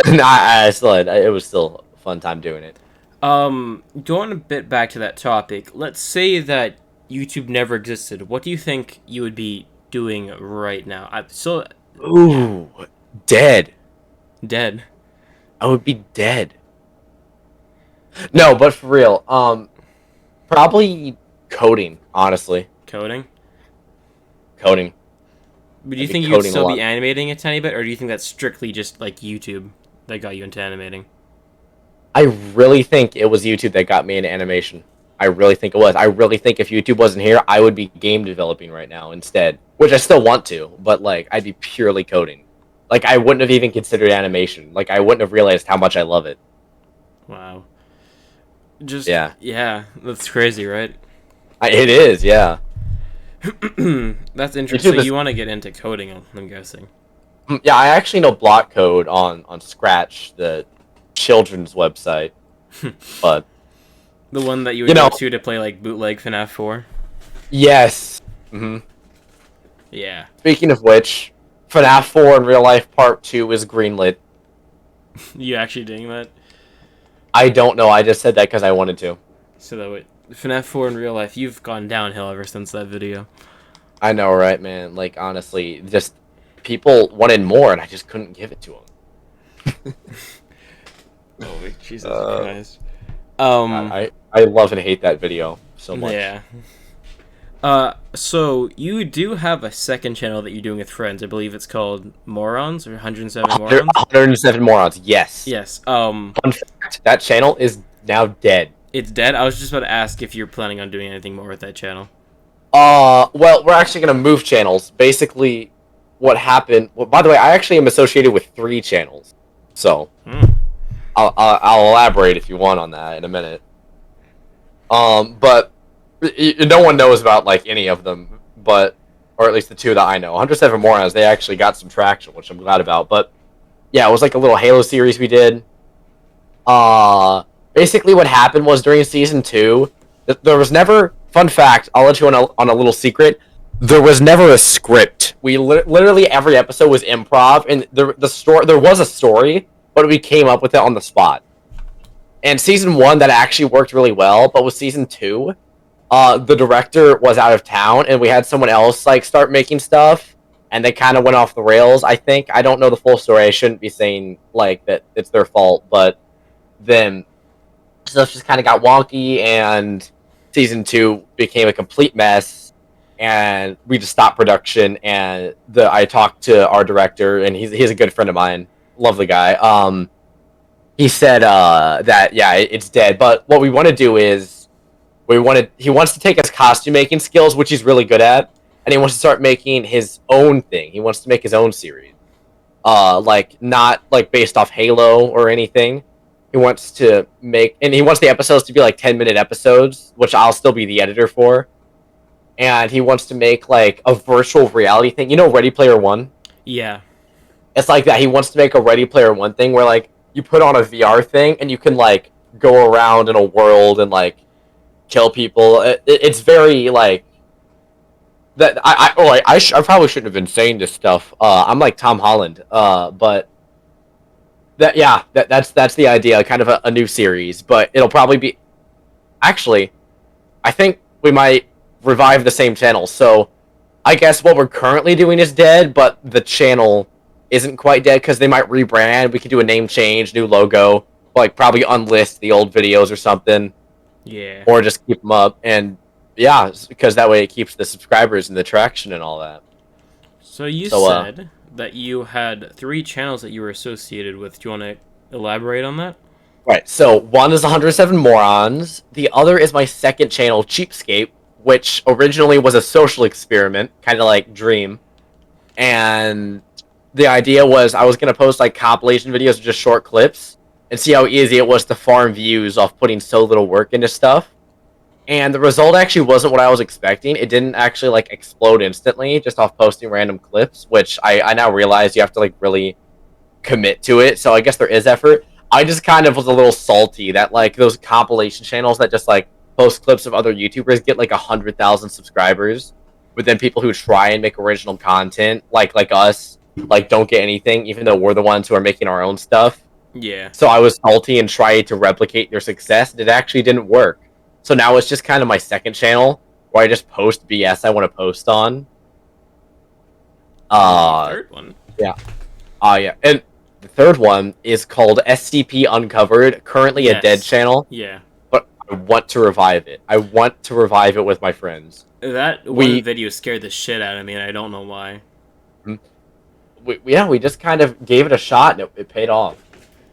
No, I still had, it was still a fun time doing it. Going a bit back to that topic, let's say that YouTube never existed. What do you think you would be doing right now? Ooh, dead. Dead. I would be dead. No, but for real, probably coding, honestly. Coding? Coding. But do you think you'd still be animating a tiny bit, or do you think that's strictly just like YouTube that got you into animating? I really think it was YouTube that got me into animation. I really think it was. I really think if YouTube wasn't here, I would be game developing right now instead. Which I still want to, but like I'd be purely coding. Like I wouldn't have even considered animation. Like I wouldn't have realized how much I love it. Wow. Just yeah, that's crazy, right? It is, yeah. That's interesting. You want to get into coding, I'm guessing. Yeah, I actually know block code on Scratch, the children's website. But the one that you would go to play like bootleg FNaF 4? Yes. Mm-hmm. Yeah. Speaking of which, FNaF 4 in real life part 2 is greenlit. You actually doing that? I don't know. I just said that because I wanted to. So that FNaF 4 in real life, you've gone downhill ever since that video. I know, right, man? Like, honestly, just people wanted more, and I just couldn't give it to them. Oh, Jesus Christ. I love and hate that video so much. Yeah. So you do have a second channel that you're doing with friends. I believe it's called Morons or 107 Morons. 107 Morons. Yes. Yes. Fun fact: that channel is now dead. It's dead. I was just about to ask if you're planning on doing anything more with that channel. Well, we're actually gonna move channels. Basically, what happened? Well, by the way, I actually am associated with 3 channels, so I'll elaborate if you want on that in a minute. But no one knows about like any of them, or at least the 2 that I know. 107 Morons, they actually got some traction, which I'm glad about. But yeah, it was like a little Halo series we did. Basically what happened was during season 2, there was never, fun fact, I'll let you on a little secret, there was never a script. We literally every episode was improv, and there was a story, but we came up with it on the spot. And season 1 that actually worked really well, but with season 2, the director was out of town, and we had someone else like start making stuff, and they kind of went off the rails. I think I don't know the full story. I shouldn't be saying like that it's their fault, but then stuff just kind of got wonky, and season 2 became a complete mess, and we just stopped production. And I talked to our director, and he's a good friend of mine, lovely guy. He said that yeah, it's dead. But what we want to do is he wants to take his costume making skills, which he's really good at, and he wants to start making his own thing. He wants to make his own series, like not like based off Halo or anything. He wants to make, and he wants the episodes to be like 10-minute episodes, which I'll still be the editor for. And he wants to make like a virtual reality thing. You know, Ready Player One? Yeah. It's like that. He wants to make a Ready Player One thing where like you put on a VR thing and you can like go around in a world and like kill people. It's very like that. I probably shouldn't have been saying this stuff. I'm like Tom Holland. But that's the idea. Kind of a new series, but it'll probably be. Actually, I think we might revive the same channel. So I guess what we're currently doing is dead, but the channel isn't quite dead because they might rebrand. We could do a name change, new logo, like probably unlist the old videos or something. Yeah. Or just keep them up, and yeah, because that way it keeps the subscribers and the traction and all that. So you said that you had 3 channels that you were associated with. Do you want to elaborate on that? Right. So one is 107 Morons. The other is my second channel, Cheapskate, which originally was a social experiment, kind of like Dream. And the idea was I was going to post like compilation videos of just short clips and see how easy it was to farm views off putting so little work into stuff. And the result actually wasn't what I was expecting. It didn't actually like explode instantly just off posting random clips, which I now realize you have to like really commit to it. So I guess there is effort. I just kind of was a little salty that like those compilation channels that just like post clips of other YouTubers get like 100,000 subscribers, but then people who try and make original content like us like don't get anything, even though we're the ones who are making our own stuff. Yeah. So I was salty and tried to replicate their success, and it actually didn't work. So now it's just kind of my second channel where I just post BS I want to post on. Third one. Yeah. Yeah. And the third one is called SCP Uncovered, currently a dead channel. Yeah. But I want to revive it. I want to revive it with my friends. That one video scared the shit out of me, and I don't know why. We just kind of gave it a shot, and it paid off.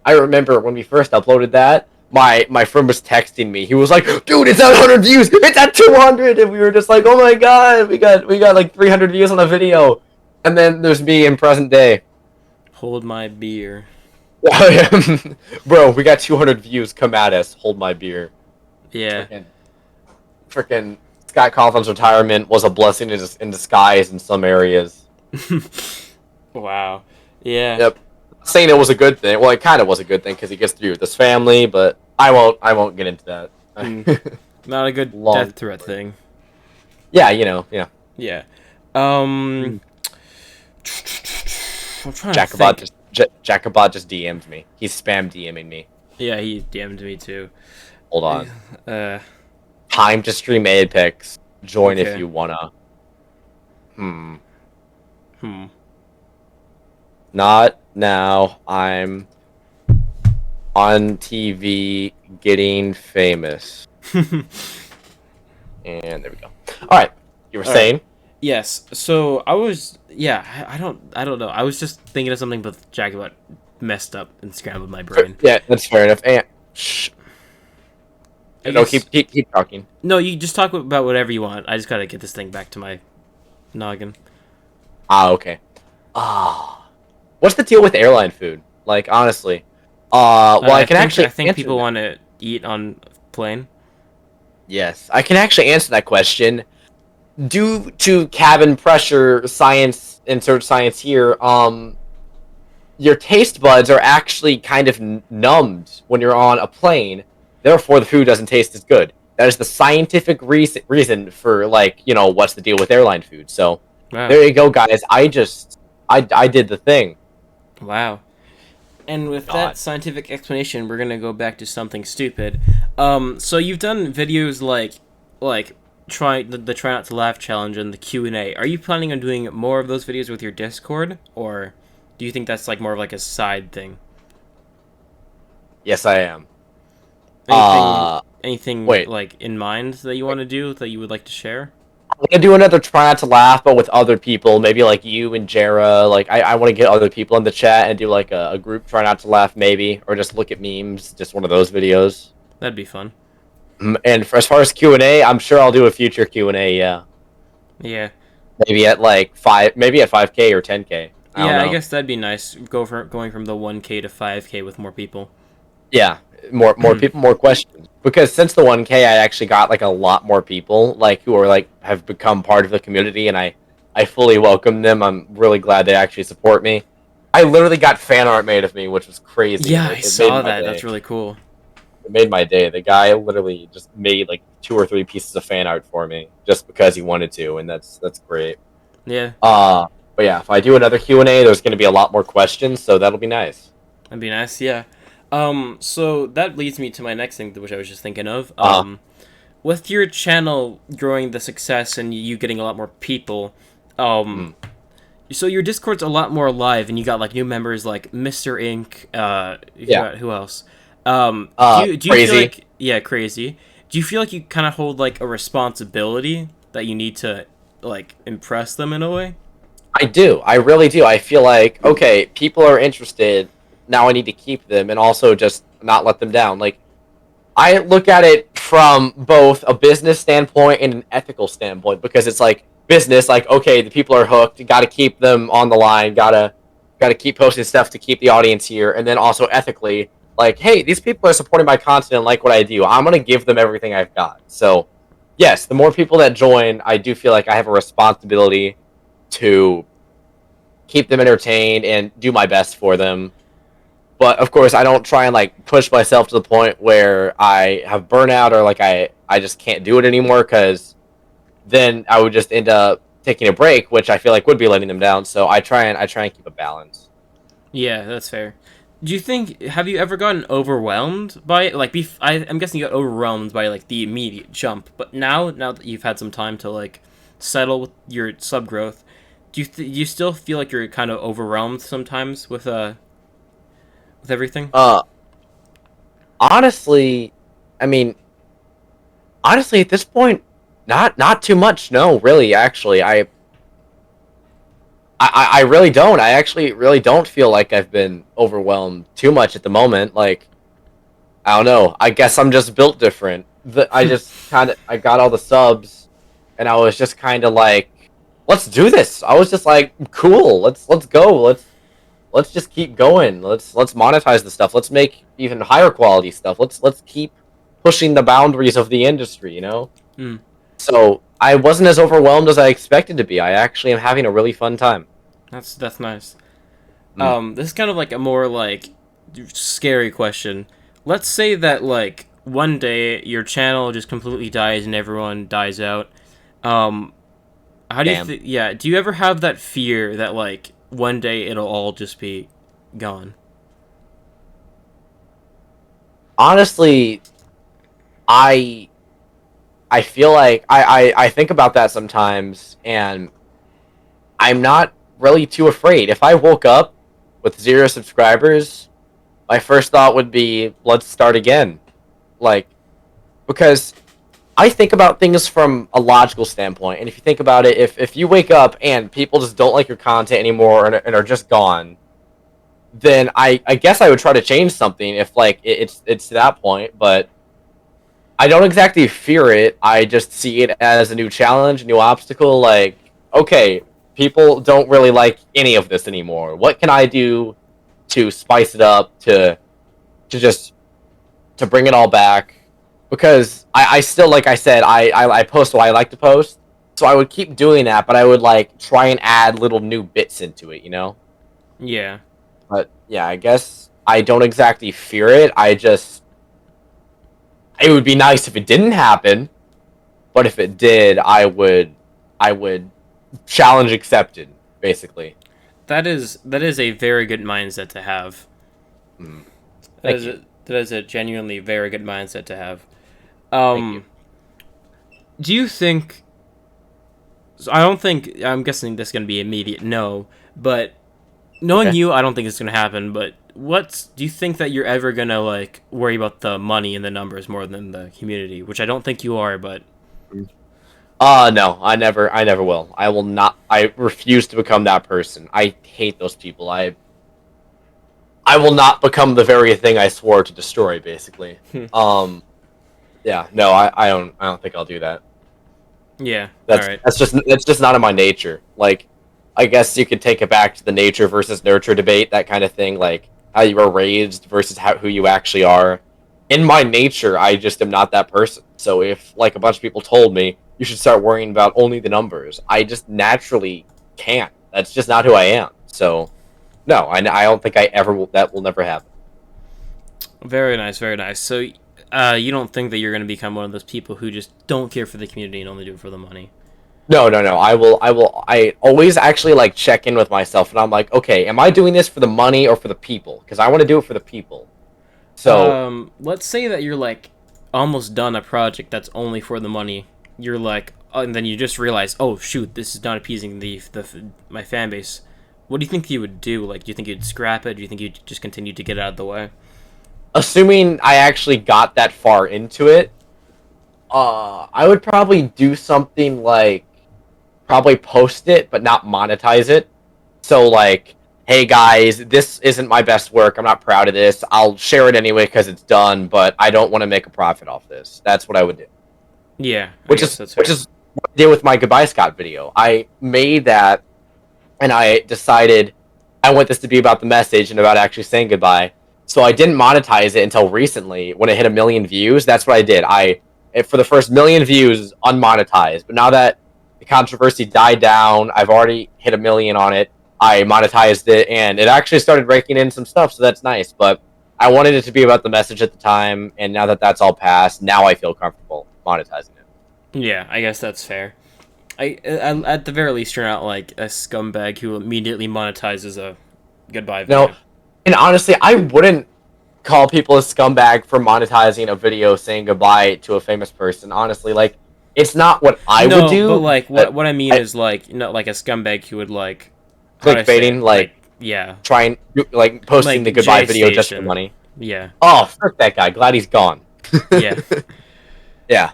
I remember when we first uploaded that, my friend was texting me. He was like, "Dude, it's at 100 views. It's at 200." And we were just like, "Oh my god, we got like 300 views on a video." And then there's me in present day. Hold my beer. Bro, we got 200 views. Come at us. Hold my beer. Yeah. Freaking Scott Cawthon's retirement was a blessing in disguise in some areas. Wow. Yeah. Yep. Saying it was a good thing. Well, it kind of was a good thing because he gets to be with his family, but I won't get into that. Not a good death threat thing. Yeah, you know, yeah. Yeah. I'm trying to think. Jacobot just DM'd me. He's spam DMing me. Yeah, he DM'd me too. Hold on. Time to stream Apex. Join if you wanna. Not now. I'm on TV getting famous. And there we go. Alright. You were saying? Yes. So I was I don't know. I was just thinking of something, but Jacobot messed up and scrambled my brain. Yeah, that's fair enough. And no, keep talking. No, you just talk about whatever you want. I just gotta get this thing back to my noggin. Okay. What's the deal with airline food? Like, honestly. Well, I think people want to eat on plane. Yes, I can actually answer that question. Due to cabin pressure, science, insert science here, your taste buds are actually kind of numbed when you're on a plane. Therefore, the food doesn't taste as good. That is the scientific reason for, like, what's the deal with airline food. So Wow. there you go, guys. I did the thing. Wow. And with that God. scientific explanation, we're gonna go back to something stupid. So you've done videos like try the try not to laugh challenge and the Q&A. Are you planning on doing more of those videos with your Discord, or do you think that's like more of like a side thing? Yes, I am. Anything anything Wait. like in mind that you want to do that you would like to share? I'm gonna do another try not to laugh, but with other people, maybe like you and Jera. Like, I want to get other people in the chat and do like a group try not to laugh, maybe, or just look at memes, just one of those videos. That'd be fun. And as far as Q&A, I'm sure I'll do a future Q&A. Yeah, Yeah. maybe at like maybe at 5K or 10K. I don't Yeah, I know. guess that'd be nice. Going from the 1K to 5K with more people. Yeah, more people, more questions. Because since the 1K, I actually got like a lot more people like who are like have become part of the community, and I fully welcome them. I'm really glad they actually support me. I literally got fan art made of me, which was crazy, Yeah, and I it made saw my that. day. That's really cool. It made my day. The guy literally just made like 2 or 3 pieces of fan art for me just because he wanted to, and that's great. Yeah, But yeah, if I do another Q&A, there's going to be a lot more questions, so that'll be nice. that'd be nice. Yeah. So that leads me to my next thing, which I was just thinking of. Uh, With your channel growing the success and you getting a lot more people, um, mm, so your Discord's a lot more alive, and you got like new members like Mr. Ink. yeah. Who else? Do you feel Crazy. like crazy? Do you feel like you kind of hold like a responsibility that you need to like impress them in a way? I do. I really do. I feel like, okay, people are interested. Now I need to keep them and also just not let them down. Like, I look at it from both a business standpoint and an ethical standpoint because it's like business, like, okay, the people are hooked. You got to keep them on the line. Got to keep posting stuff to keep the audience here. And then also ethically, like, hey, these people are supporting my content and like what I do. I'm going to give them everything I've got. So, yes, the more people that join, I do feel like I have a responsibility to keep them entertained and do my best for them. But of course, I don't try and like push myself to the point where I have burnout or like I just can't do it anymore because then I would just end up taking a break, which I feel like would be letting them down. So I try and keep a balance. Yeah, that's fair. Do you think have you ever gotten overwhelmed by it? Like, I'm guessing you got overwhelmed by like the immediate jump, but now that you've had some time to like settle with your sub growth, do you still feel like you're kind of overwhelmed sometimes with everything? Uh, honestly, I mean, honestly, at this point, not too much. No, really, actually, I really don't. I actually really don't feel like I've been overwhelmed too much at the moment. Like, I don't know. I guess I'm just built different. I just I got all the subs, and I was just kind of like, let's do this. I was just like, cool. Let's go. Let's just keep going. Let's monetize the stuff. Let's make even higher quality stuff. Let's keep pushing the boundaries of the industry. Mm, So I wasn't as overwhelmed as I expected to be. I actually am having a really fun time. that's nice. Mm. This is kind of like a more like scary question. Let's say that like one day your channel just completely dies and everyone dies out. Um, how do you Damn. Yeah, do you ever have that fear that like one day it'll all just be gone? Honestly, I I feel like I think about that sometimes, and I'm not really too afraid. If I woke up with 0 subscribers, my first thought would be, let's start again. Like, because I think about things from a logical standpoint, and if you think about it, if you wake up and people just don't like your content anymore and are just gone, then I guess I would try to change something if like it's to that point, but I don't exactly fear it. I just see it as a new challenge, a new obstacle. Like, okay, people don't really like any of this anymore. What can I do to spice it up, just to bring it all back? Because I still, like I said, I post what I like to post, so I would keep doing that, but I would like try and add little new bits into it. Yeah. But yeah, I guess I don't exactly fear it. It would be nice if it didn't happen, but if it did, I would challenge accepted, basically. That is a very good mindset to have. Mm. That Thank is you. a genuinely very good mindset to have. Thank you. Do you think? So I don't think. I'm guessing this is gonna be immediate no, but knowing Okay. you, I don't think it's gonna happen. But do you think that you're ever gonna like worry about the money and the numbers more than the community? Which I don't think you are, but No, I never will. I will not. I refuse to become that person. I hate those people. I will not become the very thing I swore to destroy. Basically. Um. Yeah. No. I don't think I'll do that. yeah, all That's right, that's just that's just not in my nature. Like, I guess you could take it back to the nature versus nurture debate, that kind of thing. Like how you were raised versus who you actually are. In my nature, I just am not that person. So if like a bunch of people told me you should start worrying about only the numbers, I just naturally can't. That's just not who I am. So no, I don't think I ever will. That will never happen. very nice, very nice. So, you don't think that you're gonna become one of those people who just don't care for the community and only do it for the money? No, no, no. I will. I will. I always actually like check in with myself, and I'm like, okay, am I doing this for the money or for the people? Because I want to do it for the people. So Let's say that you're like almost done a project that's only for the money. You're like, and then you just realize, oh shoot, this is not appeasing my fan base. What do you think you would do? Like, do you think you'd scrap it? Do you think you'd just continue to get out of the way? assuming I actually got that far into it, I would probably do something like probably post it but not monetize it. So like, hey guys, this isn't my best work. I'm not proud of this. I'll share it anyway because it's done, but I don't want to make a profit off this. That's what I would do. Yeah, I Which guess is that's which fair. is what I did with my Goodbye Scott video. I made that and I decided I want this to be about the message and about actually saying goodbye. So I didn't monetize it until recently when it hit 1 million views. That's what I did. For the first 1 million views, unmonetized. But now that the controversy died down, I've already hit 1 million on it. I monetized it, and it actually started raking in some stuff, so that's nice. But I wanted it to be about the message at the time, and now that that's all passed, now I feel comfortable monetizing it. Yeah, I guess that's fair. At the very least, you're not like a scumbag who immediately monetizes a goodbye No, video. and honestly, I wouldn't call people a scumbag for monetizing a video saying goodbye to a famous person. Honestly, like it's not what I would No, but do. like But what I mean I, is like like a scumbag who would like how do I say clickbaiting, it? Like like yeah, trying, like posting the like goodbye J video just for Station. money. Yeah, Oh, frick that guy! Glad he's gone. yeah, Yeah,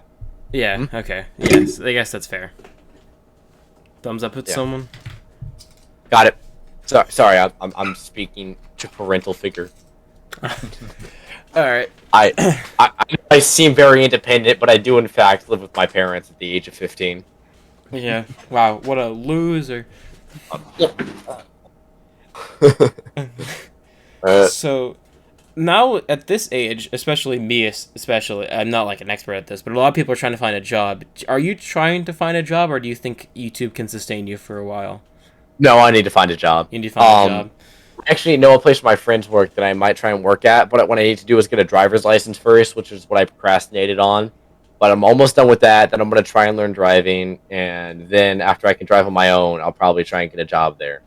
yeah. hmm? Okay, yes, I guess that's fair. Thumbs up with Yeah, someone. got it. Sorry, I'm speaking to parental figure. All right. I, I seem very independent, but I do in fact live with my parents at the age of 15. Yeah. Wow. What a loser. uh, So now at this age, especially me, especially, I'm not like an expert at this, but a lot of people are trying to find a job. Are you trying to find a job, or do you think YouTube can sustain you for a while? no, I need to find a job. You need to find a job. I actually know a place where my friends work that I might try and work at, but what I need to do is get a driver's license first, which is what I procrastinated on. But I'm almost done with that. Then I'm gonna try and learn driving, and then after I can drive on my own, I'll probably try and get a job there.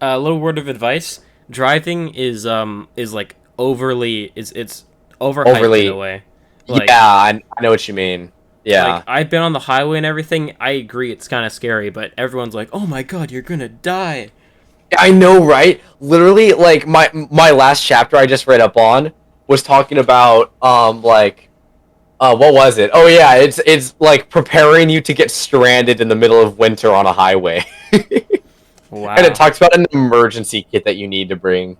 A little word of advice: driving is like overly it's overhyped in a Overly, way. yeah, Like I know what you mean. Yeah, I've been on the highway and everything. I agree, it's kind of scary, but everyone's like, "Oh my god, you're gonna die." I know, right? Literally, like my last chapter I just read up on was talking about like what was it? Oh yeah, it's like preparing you to get stranded in the middle of winter on a highway. And it Wow. talks about an emergency kit that you need to bring.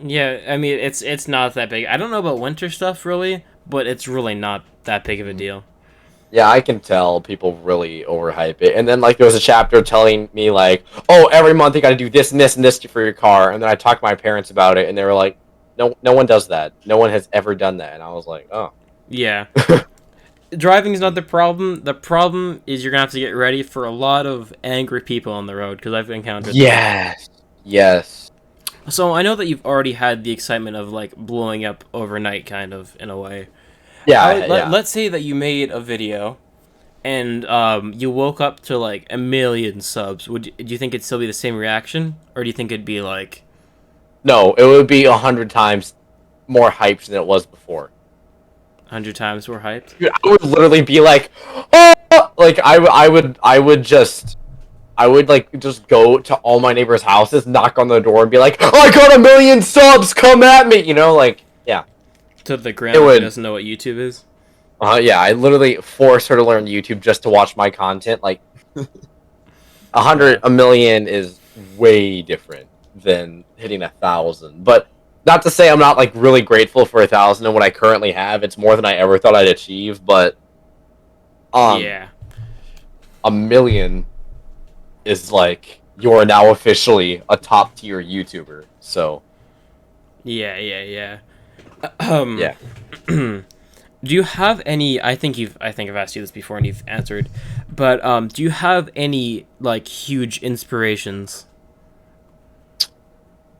Yeah, I mean it's not that big. I don't know about winter stuff really, but it's really not that big of a deal. Yeah, I can tell people really overhype it. And then like there was a chapter telling me like, "Oh, every month you got to do this and this and this for your car." And then I talked to my parents about it and they were like, "No, no one does that. No one has ever done that." And I was like, "Oh." Yeah. Driving is not the problem. The problem is you're gonna have to get ready for a lot of angry people on the road because I've encountered them. Yes. Yes. So I know that you've already had the excitement of like blowing up overnight, kind of in a way. Yeah. Let's say that you made a video and you woke up to like 1 million subs. Do you think it'd still be the same reaction, or do you think it'd be like No, it would be 100 times more hyped than it was before. 100 times more hyped? Dude, I would literally be like, oh, like I would like just go to all my neighbors' houses, knock on the door, and be like, oh, I got 1 million subs, come at me, you know, like yeah. To the It grandma who would. doesn't know what YouTube is. Yeah, I literally forced her to learn YouTube just to watch my content. Like, Yeah. 1 million is way different than hitting 1,000. But not to say I'm not like really grateful for 1,000 and what I currently have. It's more than I ever thought I'd achieve. But um, Yeah. 1 million is like you're now officially a top tier YouTuber. So Yeah. Yeah. Yeah. Um. yeah, Do you have any? I think I've asked you this before and you've answered, but do you have any like huge inspirations?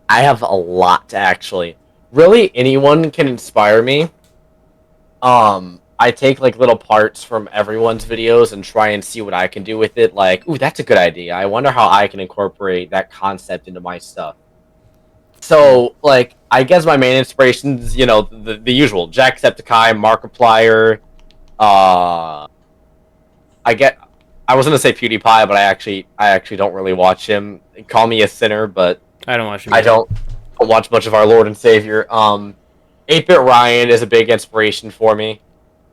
I have a lot actually. Really, anyone can inspire me. I take like little parts from everyone's videos and try and see what I can do with it. Like, ooh, that's a good idea. I wonder how I can incorporate that concept into my stuff. Hmm. So, like, I guess my main inspirations, the usual: Jacksepticeye, Markiplier. Uh, I get. I was gonna say PewDiePie, but I actually don't really watch him. Call me a sinner, but I don't watch them I either. don't watch much of our Lord and Savior. 8-Bit Ryan is a big inspiration for me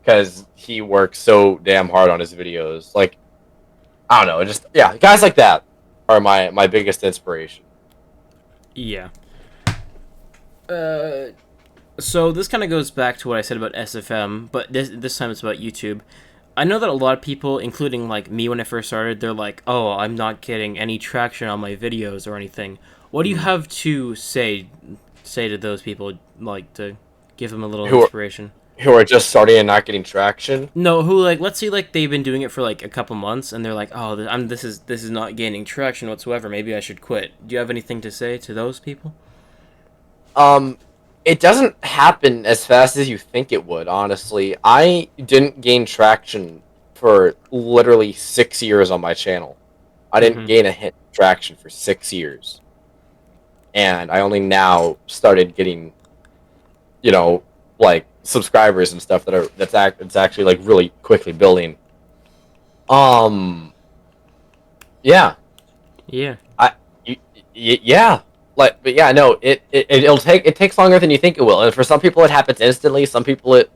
because he works so damn hard on his videos. Like, I don't know, just yeah, guys like that are my biggest inspiration. Yeah. Uh. So this kind of goes back to what I said about SFM, but this time it's about YouTube. I know that a lot of people, including like me when I first started, they're like, "Oh, I'm not getting any traction on my videos or anything." What do you Mhm. have to say to those people, like to give them a little Who are inspiration? who are just starting and not getting traction. No, who like let's say like they've been doing it for like a couple months and they're like, "Oh, this is not gaining traction whatsoever. Maybe I should quit." Do you have anything to say to those people? Um, it doesn't happen as fast as you think it would. Honestly, I didn't gain traction for literally 6 years on my channel. I didn't Mm-hmm. gain a hit traction for 6 years, and I only now started getting, you know, like subscribers and stuff that's actually like really quickly building. Um, yeah, Yeah. I, yeah, like, but yeah, no, it takes longer than you think it will, and for some people it happens instantly. Some people it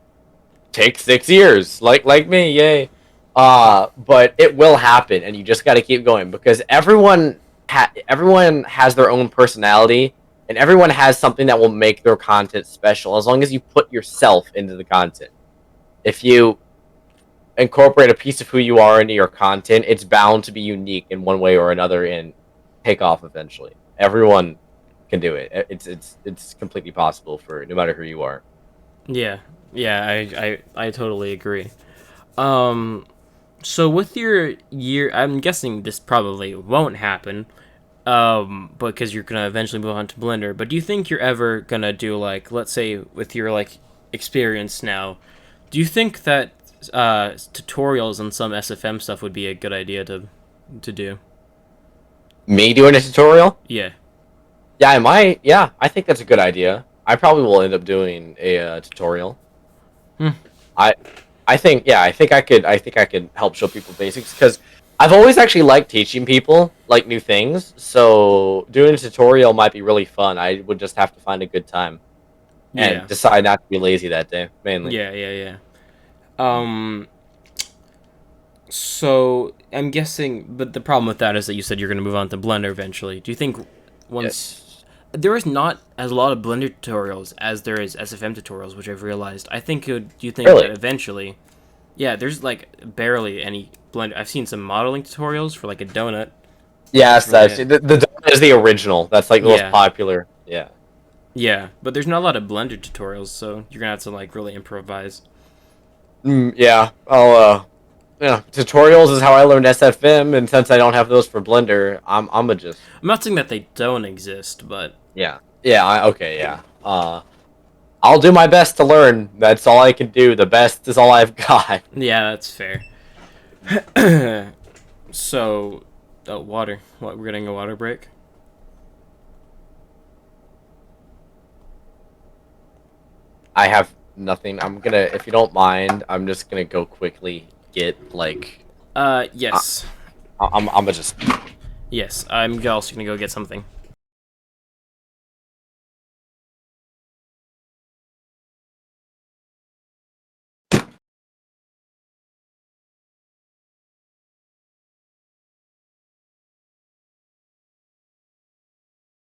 takes 6 years, like me, yay. But it will happen, and you just got to keep going because everyone has their own personality, and everyone has something that will make their content special. As long as you put yourself into the content, if you incorporate a piece of who you are into your content, it's bound to be unique in one way or another and take off eventually. Everyone can do it. It's completely possible for no matter who you are. Yeah. Yeah, I totally agree. Um So with your year, I'm guessing this probably won't happen, because you're gonna eventually move on to Blender. But do you think you're ever gonna do like, let's say, with your like experience now, do you think that tutorials on some SFM stuff would be a good idea to do? Me doing a tutorial? Yeah. Yeah, I might. Yeah, I think that's a good idea. I probably will end up doing a tutorial. Hmm. I I think yeah, I think I could help show people basics because I've always actually liked teaching people like new things. So doing a tutorial might be really fun. I would just have to find a good time and Yeah. decide not to be lazy that day, mainly. Yeah. Yeah. Yeah. Um. So I'm guessing, but the problem with that is that you said you're gonna move on to Blender eventually. Do you think once Yes. there is not as a lot of Blender tutorials as there is SFM tutorials, which I've realized. I think do you think that Really? eventually, yeah, there's like barely any Blender. I've seen some modeling tutorials for like a donut. That's Yes, really that's it. the donut is the original. That's like the most Yeah, popular. Yeah. yeah, but there's not a lot of Blender tutorials, so you're gonna have to like really improvise. Yeah. I'll yeah, tutorials is how I learned SFM, and since I don't have those for Blender, I'm a just I'm not saying that they don't exist, but yeah, yeah. Okay, yeah. I'll do my best to learn. That's all I can do. The best is all I've got. Yeah, that's fair. So, water. What, we're getting a water break? I have nothing. I'm gonna, if you don't mind, I'm just gonna go quickly get like. Yes. I'm gonna just. Yes, I'm also gonna go get something.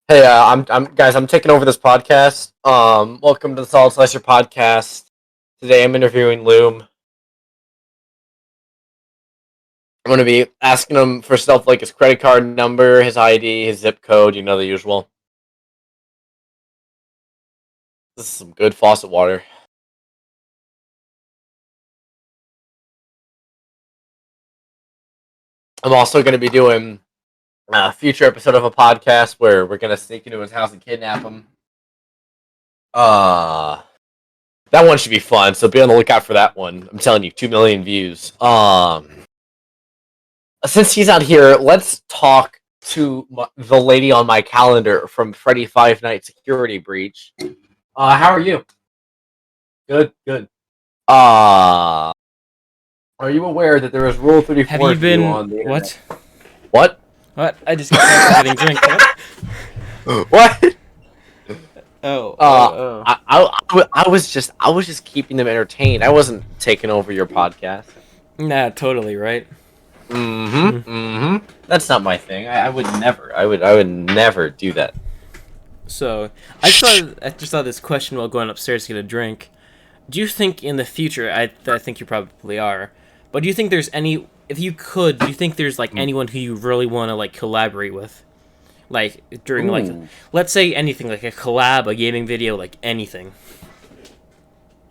Hey, I'm taking over this podcast. Welcome to the Solid Slicer podcast. Today I'm interviewing Loom. I'm gonna be asking him for stuff like his credit card number, his ID, his zip code. You know, the usual. This is some good faucet water. I'm also gonna be doing a future episode of a podcast where we're gonna sneak into his house and kidnap him. That one should be fun. So be on the lookout for that one. I'm telling you, 2 million views. Since he's out here, let's talk to the lady on my calendar from Freddy Five Nights Security Breach. How are you? Good, good. Are you aware that there is Rule 34 Have you been on the what? What? What? I just got back to getting drink. What? What? Oh. I was just keeping them entertained. I wasn't taking over your podcast. Nah, totally right. That's not my thing. I would never. I would never do that. So, I just saw this question while going upstairs to get a drink. Do you think in the future, I think you probably are, but do you think there's any, if you could, do you think there's like anyone who you really want to like collaborate with? Like during like, let's say anything, like a collab, a gaming video, like anything.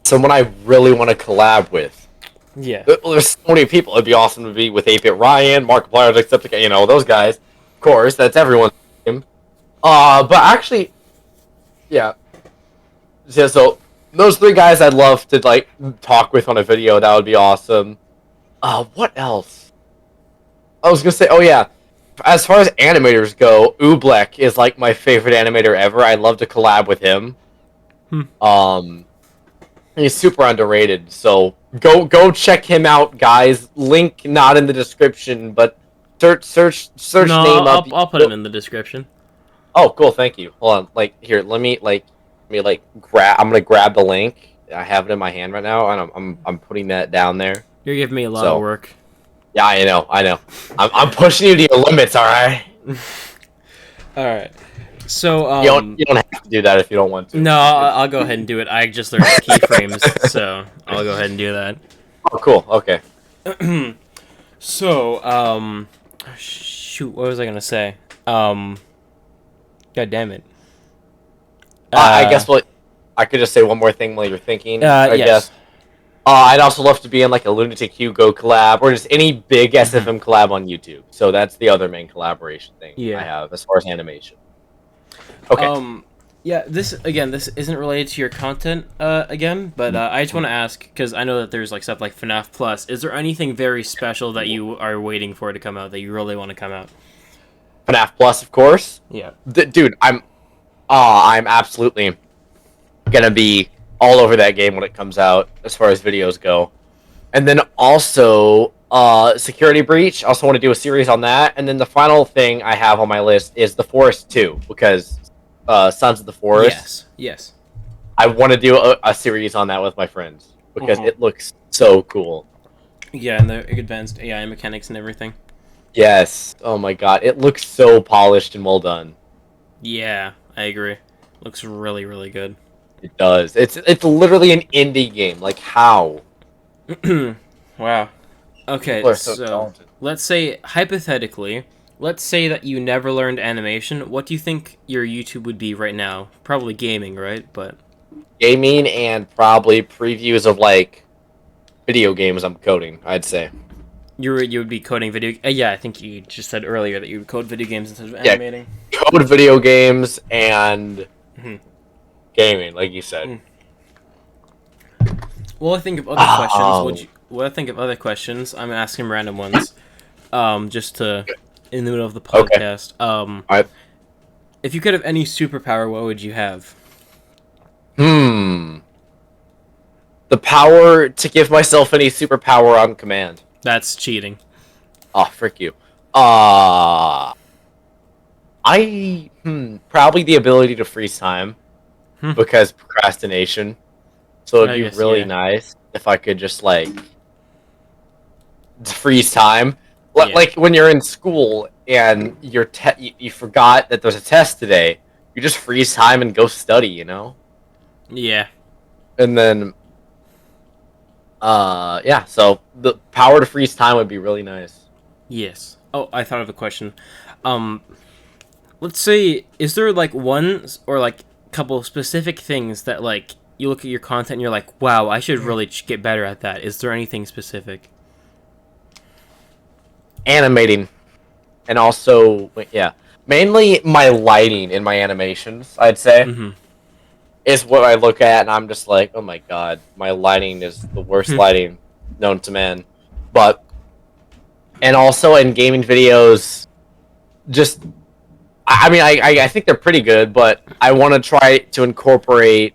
Someone I really want to collab with. Yeah. There's so many people. It'd be awesome to be with 8-Bit Ryan, Markiplier, Decepticon, you know, those guys. Of course, that's everyone's name. But actually, yeah. So those three guys I'd love to like talk with on a video. That would be awesome. What else? I was gonna say, oh yeah. As far as animators go, Oobleck is like my favorite animator ever. I'd love to collab with him. He's super underrated, so go check him out, guys. Link not in the description, but search No, name up. I'll put it in the description. Oh, cool, thank you. Hold on, like here, let me grab. I'm gonna grab the link. I have it in my hand right now, and I'm putting that down there. You're giving me a lot of work. Yeah, I know. I'm pushing you to your limits, all right. All right. So you don't have to do that if you don't want to. No, I'll go ahead and do it. I just learned keyframes, so I'll go ahead and do that. Oh, cool. Okay. So shoot, what was I gonna say? God damn it. I guess I could just say one more thing while you're thinking. I yes. guess. I'd also love to be in like a Lunatic Hugo collab or just any big SFM collab on YouTube. So that's the other main collaboration thing I have as far as animation. Okay. Yeah, this isn't related to your content again, but I just want to ask because I know that there's like stuff like FNaF Plus. Is there anything very special that you are waiting for to come out that you really want to come out? FNaF Plus, of course. Yeah. Dude, I'm absolutely gonna be all over that game when it comes out as far as videos go. And then also Security Breach. I also want to do a series on that. And then the final thing I have on my list is The Forest 2 because Sons of the Forest. Yes. I want to do a series on that with my friends because it looks so cool. Yeah, and the advanced AI mechanics and everything. Yes. Oh my god, it looks so polished and well done. Yeah, I agree. Looks really, really good. It does. It's literally an indie game. Like how? Wow. Okay, so let's say hypothetically, let's say that you never learned animation. What do you think your YouTube would be right now? Probably gaming, right? But gaming and probably previews of like video games I'm coding, I'd say. You would be coding video. Yeah, I think you just said earlier that you would code video games instead of animating. Code video games and gaming, like you said. Well, I think of other questions. What I think of other questions? I'm asking random ones. Just to in the middle of the Okay. podcast. Alright. If you could have any superpower, what would you have? Hmm. The power to give myself any superpower on command. That's cheating. Oh, frick you. Uh probably the ability to freeze time Hmm. because procrastination. So it'd I be guess, really yeah. nice if I could just like freeze time. Yeah. Like when you're in school and you forgot that there's a test today, you just freeze time and go study, you know? Yeah. And then yeah, so the power to freeze time would be really nice. Yes. Oh, I thought of a question. Um, let's say, is there like one or like couple specific things that like you look at your content and you're like, wow, I should really get better at that. Is there anything specific? Animating. And also, yeah, mainly my lighting in my animations, I'd say, Mm-hmm. is what I look at, and I'm just like, oh my god, my lighting is the worst lighting known to man. But, and also in gaming videos, just, I mean, I think they're pretty good, but I want to try to incorporate,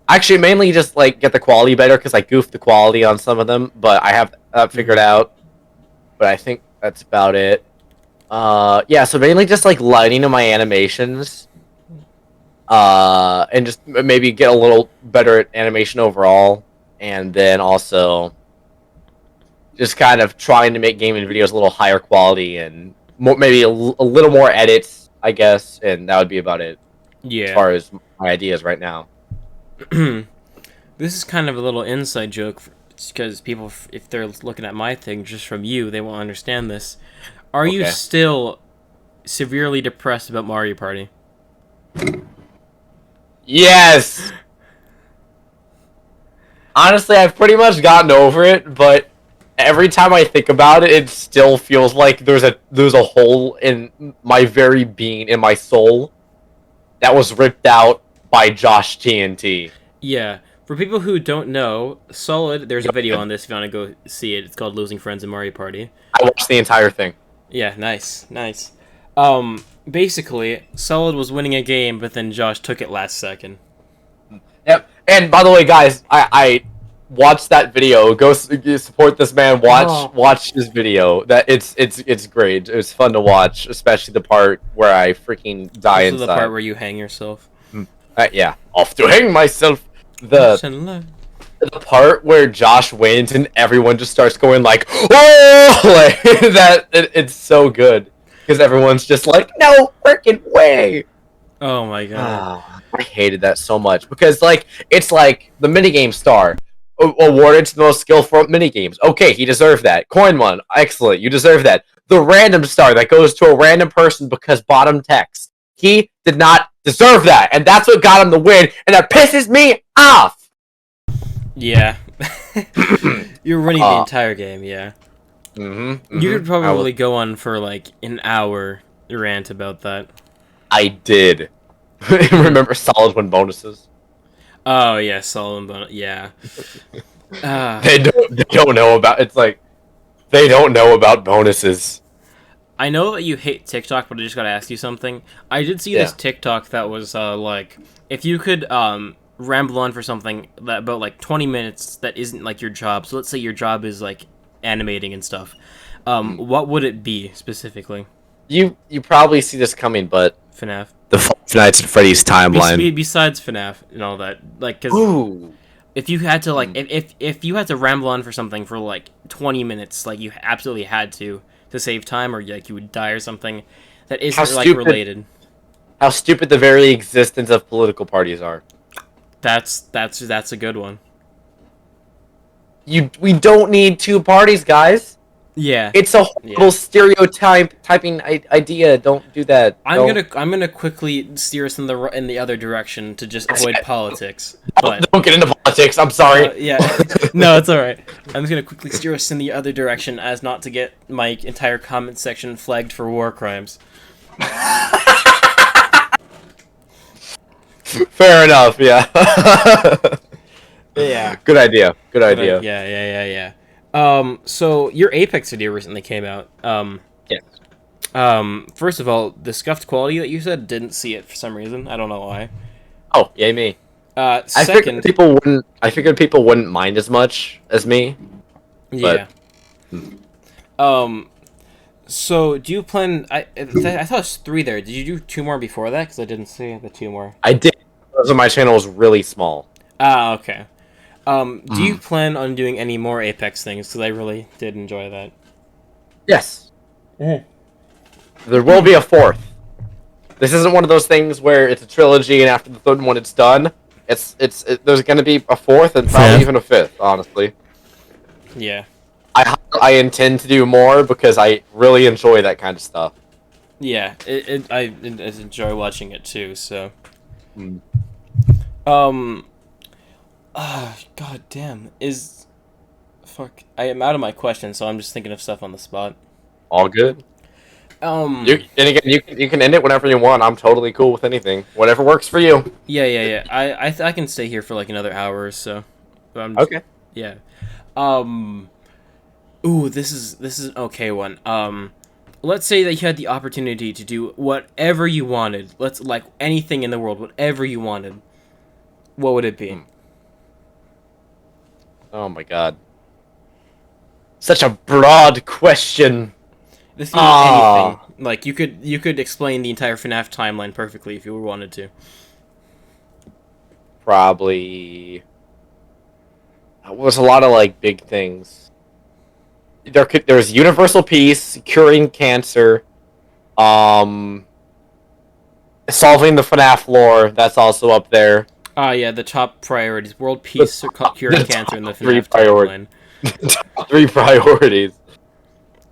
actually, mainly just like get the quality better, because I goofed the quality on some of them, but I have that figured out. But I think that's about it. Yeah, so mainly just like lighting in my animations. And just maybe get a little better at animation overall. And then also just kind of trying to make gaming videos a little higher quality and maybe a little more edits, I guess. And that would be about it as Yeah. far as my ideas right now. This is kind of a little inside joke because people, if they're looking at my thing just from you, they won't understand this. Are you Okay. still severely depressed about Mario Party? Yes! Honestly, I've pretty much gotten over it, but every time I think about it, it still feels like there's a hole in my very being, in my soul, that was ripped out by Josh TNT. Yeah. For people who don't know, Solid, there's a video on this if you want to go see it. It's called Losing Friends in Mario Party. I watched the entire thing. Yeah, nice. Basically, Solid was winning a game, but then Josh took it last second. Yep. And by the way, guys, I watched that video. Go support this man. Watch his video. That it's great. It's fun to watch, especially the part where I freaking die Also inside. the part where you hang yourself. Yeah, off to hang myself. The part where Josh wins and everyone just starts going like, "Oh!" like that. It's so good because everyone's just like, "No freaking way!" Oh my god. I hated that so much because like it's like the minigame star awarded to the most skillful minigames. Okay, he deserved that. Coin one, excellent. You deserve that. The random star that goes to a random person because bottom text. He did not deserve that, and that's what got him the win, and that pisses me off. Yeah. You're running the entire game, yeah. You could probably go on for like an hour rant about that. I did. Remember Solid Win bonuses? Oh yeah, Solid bonus. Yeah. They don't know about. It's like they don't know about bonuses. I know that you hate TikTok, but I just gotta ask you something. I did see this TikTok that was like, if you could ramble on for something that about like 20 minutes that isn't like your job. So let's say your job is like animating and stuff. What would it be specifically? You probably see this coming, but FNaF. the Five Nights at Freddy's timeline. Besides FNaF and all that, like, because if you had to like, if you had to ramble on for something for like 20 minutes, like you absolutely had to save time, or like you would die or something that isn't like related. How stupid the very existence of political parties are. That's a good one. We don't need two parties, guys. Yeah, it's a horrible stereotyping idea. Don't do that. I'm gonna quickly steer us in the other direction to just avoid politics. But don't get into politics. I'm sorry. Yeah, no, it's all right. I'm just gonna quickly steer us in the other direction as not to get my entire comment section flagged for war crimes. Fair enough. Yeah. Yeah. Good idea. Good But idea. So your Apex video recently came out. Yes. First of all, the scuffed quality that you said, didn't see it for some reason. I don't know why. Oh, yay me. Second, I figured people wouldn't mind as much as me, yeah. but hmm. So do you plan? I thought it was 3 there. Did you do 2 more before that? Because I didn't see the 2 more. I did. Because my channel was really small. Ah, okay. Do you Mm. plan on doing any more Apex things? Because I really did enjoy that. Yes. Mhm. There will be a 4th. This isn't one of those things where it's a trilogy and after the 3rd one it's done. There's going to be a 4th and probably even a 5th, honestly. Yeah. I intend to do more because I really enjoy that kind of stuff. Yeah. I enjoy watching it too. So. Mm. God damn. Fuck. I am out of my questions, so I'm just thinking of stuff on the spot. All good. Um. And again, you can end it whenever you want. I'm totally cool with anything. Whatever works for you. Yeah. I can stay here for like another hour or so. Okay. Yeah. Um. Ooh, this is an okay one. Let's say that you had the opportunity to do whatever you wanted. Let's like anything in the world, whatever you wanted. What would it be? Oh my god. Such a broad question. This can be anything. Like you could explain the entire FNaF timeline perfectly if you wanted to. Probably. It was a lot of like big things. There's universal peace, curing cancer, solving the FNAF lore. That's also up there. Ah, yeah, the top priorities: world peace, curing cancer, and the three FNaF timeline. Top 3 priorities.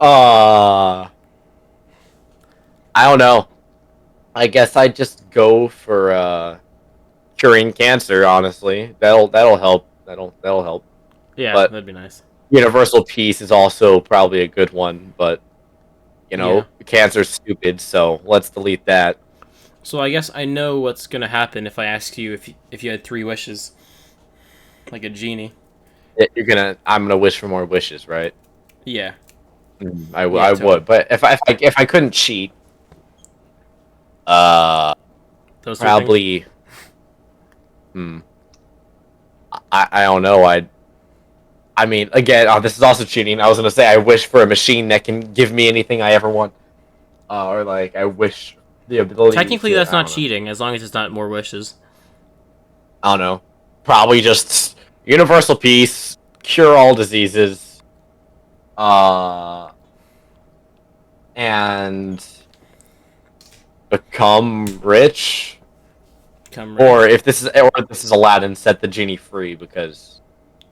I don't know. I guess I'd just go for curing cancer. Honestly, that'll help. That'll help. Yeah, But that'd be nice. universal peace is also probably a good one. But you know, Yeah. cancer's stupid. So let's delete that. So I guess I know what's gonna happen if I ask you if you had 3 wishes, like a genie. I'm gonna wish for more wishes, right? Yeah. I Yeah, totally. would. But if I couldn't cheat, Those 3 things. probably. Hmm. I don't know. I mean, again, this is also cheating. I was gonna say I wish for a machine that can give me anything I ever want, or like I wish the ability. Technically, To, that's I not don't know. cheating, as long as it's not more wishes. I don't know. Probably just universal peace, cure all diseases, and become rich. Come Or if this is Aladdin, set the genie free because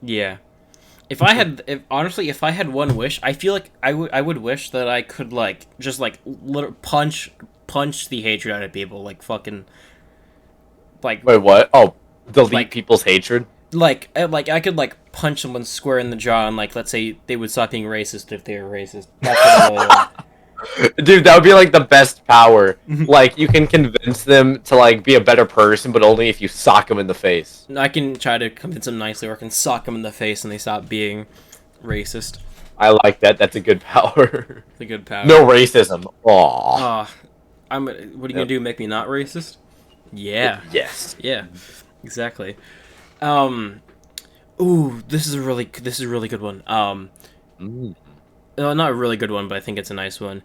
Yeah. If I had one wish, I feel like I would wish that I could like just like punch the hatred out of people, like fucking like wait, what? Oh, delete like people's hatred. like I could like punch someone square in the jaw and like let's say they would stop being racist if they were racist. That's what I really want. Dude, that would be like the best power. Like you can convince them to like be a better person, but only if you sock them in the face. I can try to convince them nicely, or I can sock them in the face and they stop being racist. I like that. That's a good power. It's a good power. No racism. Aw. What are you gonna do? Make me not racist? Yeah. Yes. Yeah. Exactly. Ooh, this is a really good one. Not a really good one, but I think it's a nice one.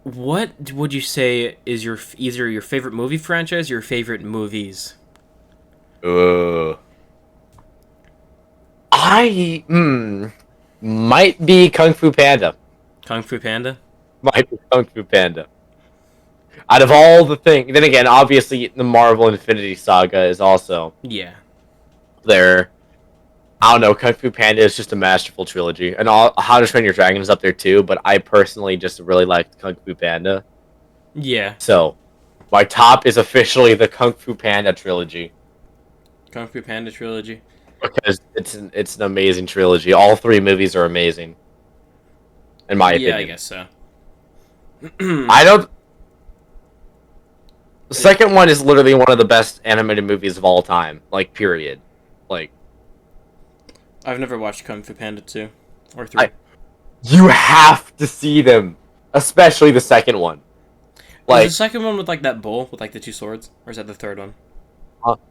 What would you say is either your favorite movie franchise or your favorite movies? I might be Kung Fu Panda. Kung Fu Panda? Might be Kung Fu Panda. Out of all the things, then again, obviously the Marvel Infinity Saga is also Yeah. there. I don't know. Kung Fu Panda is just a masterful trilogy, and How to Train Your Dragon is up there too. But I personally just really liked Kung Fu Panda. Yeah. So, my top is officially the Kung Fu Panda trilogy Kung Fu Panda trilogy. because it's an amazing trilogy. All 3 movies are amazing, in my opinion. Yeah, I guess so. I don't. The second one is literally one of the best animated movies of all time. Like, period. Like, I've never watched Kung Fu Panda 2 or 3. You have to see them, especially the second one. Is the second one with like that bull with like the 2 swords, or is that the third one?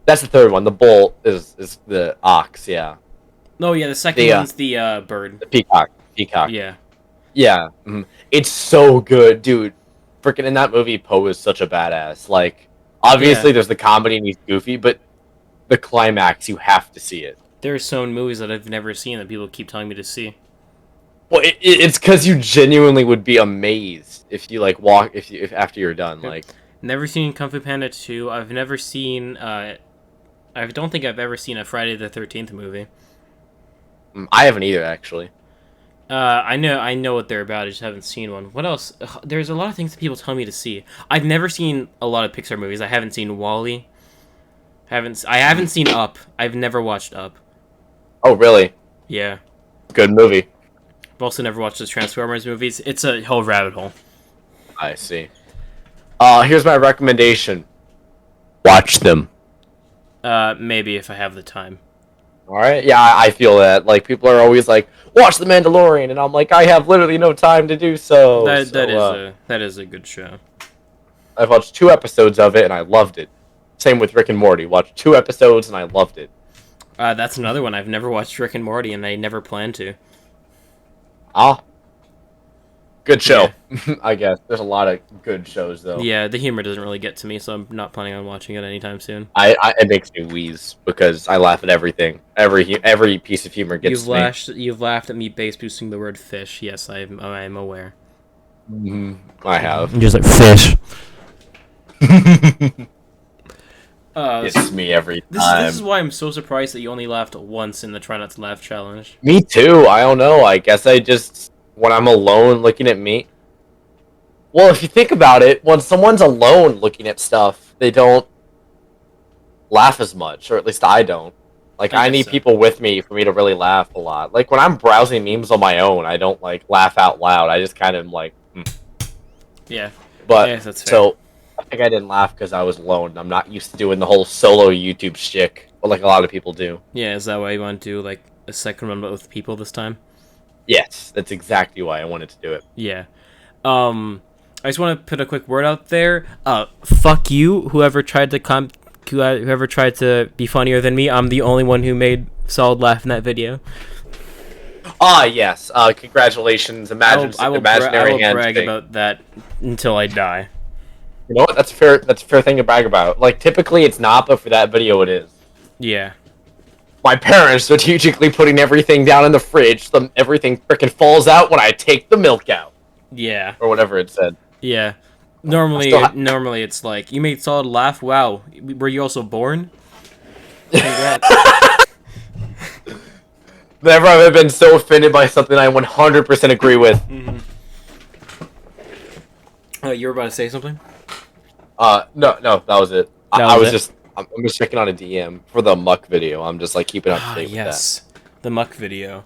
That's the third one. The bull is the ox. Yeah. No, yeah, the second one's the bird. The peacock. Peacock. Yeah. Yeah. It's so good, dude. Freaking in that movie, Poe is such a badass. Like, obviously, there's the comedy and he's goofy, but the climax, you have to see it. There are so many movies that I've never seen that people keep telling me to see. Well, it's because you genuinely would be amazed if you like walk if after you're done. Like, never seen Kung Fu Panda 2. I've never seen. I don't think I've ever seen a Friday the 13th movie. I haven't either, actually. I know what they're about. I just haven't seen one. What else? There's a lot of things that people tell me to see. I've never seen a lot of Pixar movies. I haven't seen WALL-E. I haven't seen Up. I've never watched Up. Oh, really? Yeah. Good movie. I've also never watched the Transformers movies. It's a whole rabbit hole. I see. Here's my recommendation. Watch them. Maybe if I have the time. Alright? Yeah, I feel that. Like, people are always like, watch The Mandalorian, and I'm like, I have literally no time to do so. That is a good show. I've watched 2 episodes of it, and I loved it. Same with Rick and Morty. Watched 2 episodes, and I loved it. That's another one. I've never watched Rick and Morty, and I never plan to. Good show. Yeah. I guess. There's a lot of good shows, though. Yeah, the humor doesn't really get to me, so I'm not planning on watching it anytime soon. It makes me wheeze, because I laugh at everything. Every piece of humor gets me. You've laughed at me base boosting the word fish. Yes, I'm aware. I have. I'm just like, fish. It's me every time. This is why I'm so surprised that you only laughed once in the Try Not to Laugh challenge. Me too. I don't know. I guess when I'm alone looking at me. Well, if you think about it, when someone's alone looking at stuff, they don't laugh as much, or at least I don't. Like, I need people with me for me to really laugh a lot. Like, when I'm browsing memes on my own, I don't, like, laugh out loud. I just kind of, like, Yeah. But, yeah, that's fair. So, I think I didn't laugh because I was alone. I'm not used to doing the whole solo YouTube shtick, like a lot of people do. Yeah, is that why you want to do, like, a second one with people this time? Yes, that's exactly why I wanted to do it. Yeah. I just want to put a quick word out there. Fuck you, whoever tried to be funnier than me. I'm the only one who made Solid laugh in that video. Yes. Congratulations. I will brag about that until I die. You know what? That's a fair thing to brag about. Like, typically it's not, but for that video it is. Yeah. My parents strategically putting everything down in the fridge so everything frickin' falls out when I take the milk out. Yeah. Or whatever it said. Yeah. Normally it's like, you made Solid laugh? Wow. Were you also born? Congrats. Never have I been so offended by something I 100% agree with. Mm-hmm. You were about to say something? No, that was it. I'm just checking on a DM for the Muck video. I'm just like keeping up to date with that. The Muck video.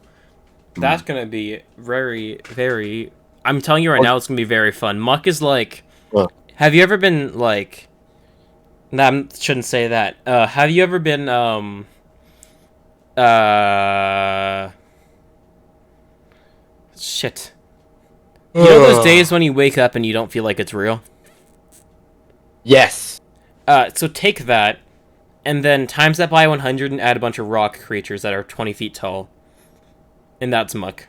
That's gonna be very, very. I'm telling you right now, it's gonna be very fun. Muck is like. Have you ever been like? Nah, I shouldn't say that. Have you ever been Shit. You know those days when you wake up and you don't feel like it's real? Yes. So take that, and then times that by 100 and add a bunch of rock creatures that are 20 feet tall. And that's Muck.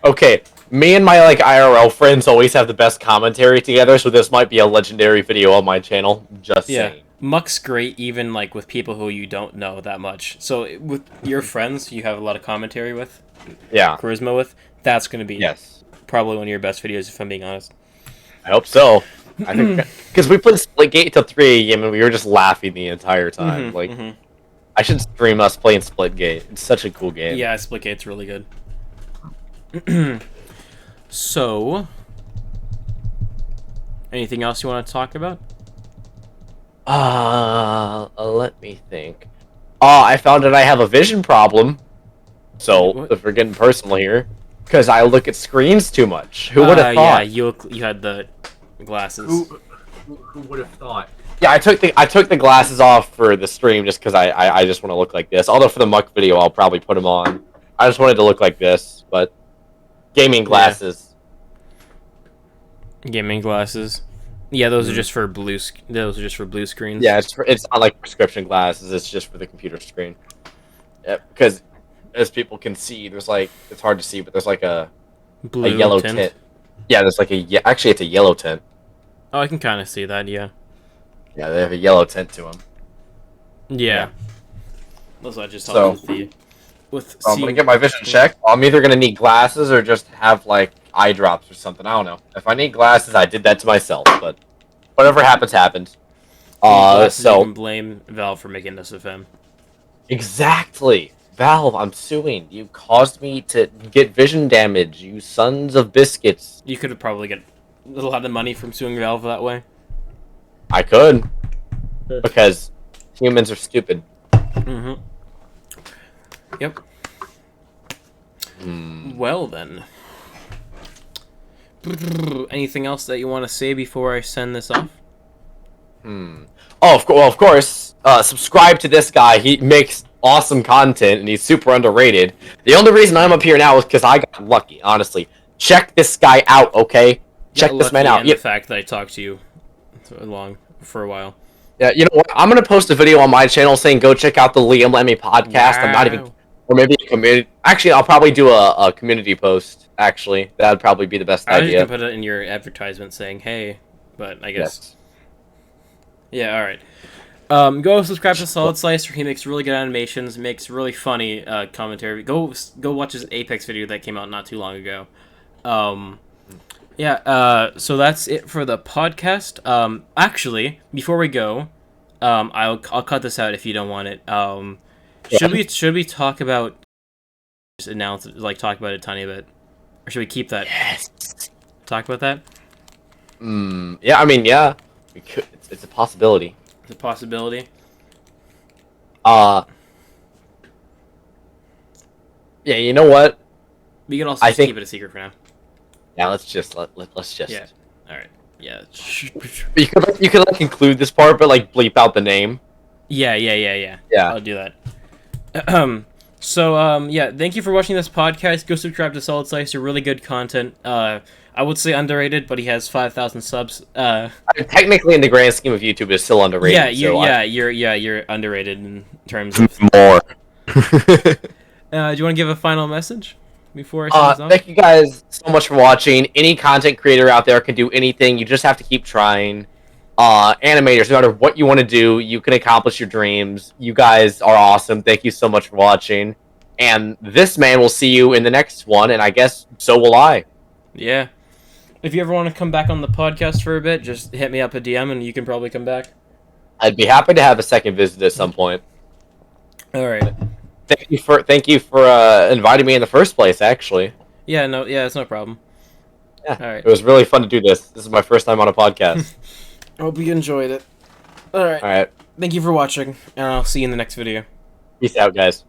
Okay, me and my, like, IRL friends always have the best commentary together, so this might be a legendary video on my channel. Just saying. Muck's great even, like, with people who you don't know that much. So, with your friends you have a lot of commentary with, charisma with, that's gonna be probably one of your best videos, if I'm being honest. I hope so. I think because we played Splitgate till 3 a.m. and we were just laughing the entire time. I should stream us playing Splitgate. It's such a cool game. Yeah, Splitgate's really good. So, anything else you want to talk about? Let me think. I found out I have a vision problem. So, if we're getting personal here, because I look at screens too much. Who would have thought? Yeah, you had the glasses. Who would have thought? Yeah, I took the glasses off for the stream just because I just want to look like this. Although for the muck video, I'll probably put them on. I just wanted to look like this, but gaming glasses. Yeah. Gaming glasses. Yeah, those are just for blue. Those are just for blue screens. Yeah, it's not like prescription glasses. It's just for the computer screen. Yeah, because as people can see, there's like it's hard to see, but there's like a yellow tint. Yeah, there's like actually it's a yellow tint. Oh, I can kind of see that. Yeah. Yeah, they have a yellow tint to them. Yeah. That's what I just thought with I'm gonna get my vision checked. I'm either gonna need glasses or just have like eye drops or something. I don't know. If I need glasses, I did that to myself. But whatever happens, happens. So you can blame Valve for making SFM. Exactly, Valve. I'm suing. You caused me to get vision damage. You sons of biscuits. You could have probably get a lot of money from suing Valve that way. I could, because humans are stupid. Mm-hmm. Yep. Well then. Anything else that you want to say before I send this off? Oh, of course. Subscribe to this guy. He makes awesome content, and he's super underrated. The only reason I'm up here now is because I got lucky, honestly. Check this guy out, okay? Check this man out. And the fact that I talked to you for a while. Yeah, you know what? I'm gonna post a video on my channel saying go check out the Lami podcast. Wow. I'm not even, or maybe a community. Actually, I'll probably do a community post. Actually, that'd probably be the best idea. I was just gonna put it in your advertisement saying, "Hey," but I guess. Yes. Yeah. All right. Go subscribe to Solid Slicer. He makes really good animations. Makes really funny commentary. Go watch his Apex video that came out not too long ago. Yeah, so that's it for the podcast. Actually, before we go, I'll cut this out if you don't want it. Should we talk about just talk about it a tiny bit, or should we keep that? Yes. Talk about that. Yeah, I mean, yeah, we could. It's a possibility. It's a possibility. Yeah, you know what? We can also keep it a secret for now. Yeah, let's just let's just. Yeah. All right. Yeah. You could like include this part, but like bleep out the name. Yeah. Yeah. I'll do that. So yeah, thank you for watching this podcast. Go subscribe to Solid Slicer. Really good content. I would say underrated, but he has 5,000 subs. I mean, technically, in the grand scheme of YouTube, it's still underrated. Yeah, you're underrated in terms of more. Do you want to give a final message before I send this off? Thank you guys so much for watching. Any content creator out there can do anything. You just have to keep trying. Animators, no matter what you want to do, you can accomplish your dreams. You guys are awesome. Thank you so much for watching. And this man will see you in the next one, and I guess so will I. Yeah. If you ever want to come back on the podcast for a bit, just hit me up a DM and you can probably come back. I'd be happy to have a second visit at some point. All right. Thank you for inviting me in the first place, actually. Yeah, it's no problem. Yeah. All right. It was really fun to do this. This is my first time on a podcast. I hope you enjoyed it. All right. All right. Thank you for watching, and I'll see you in the next video. Peace out, guys.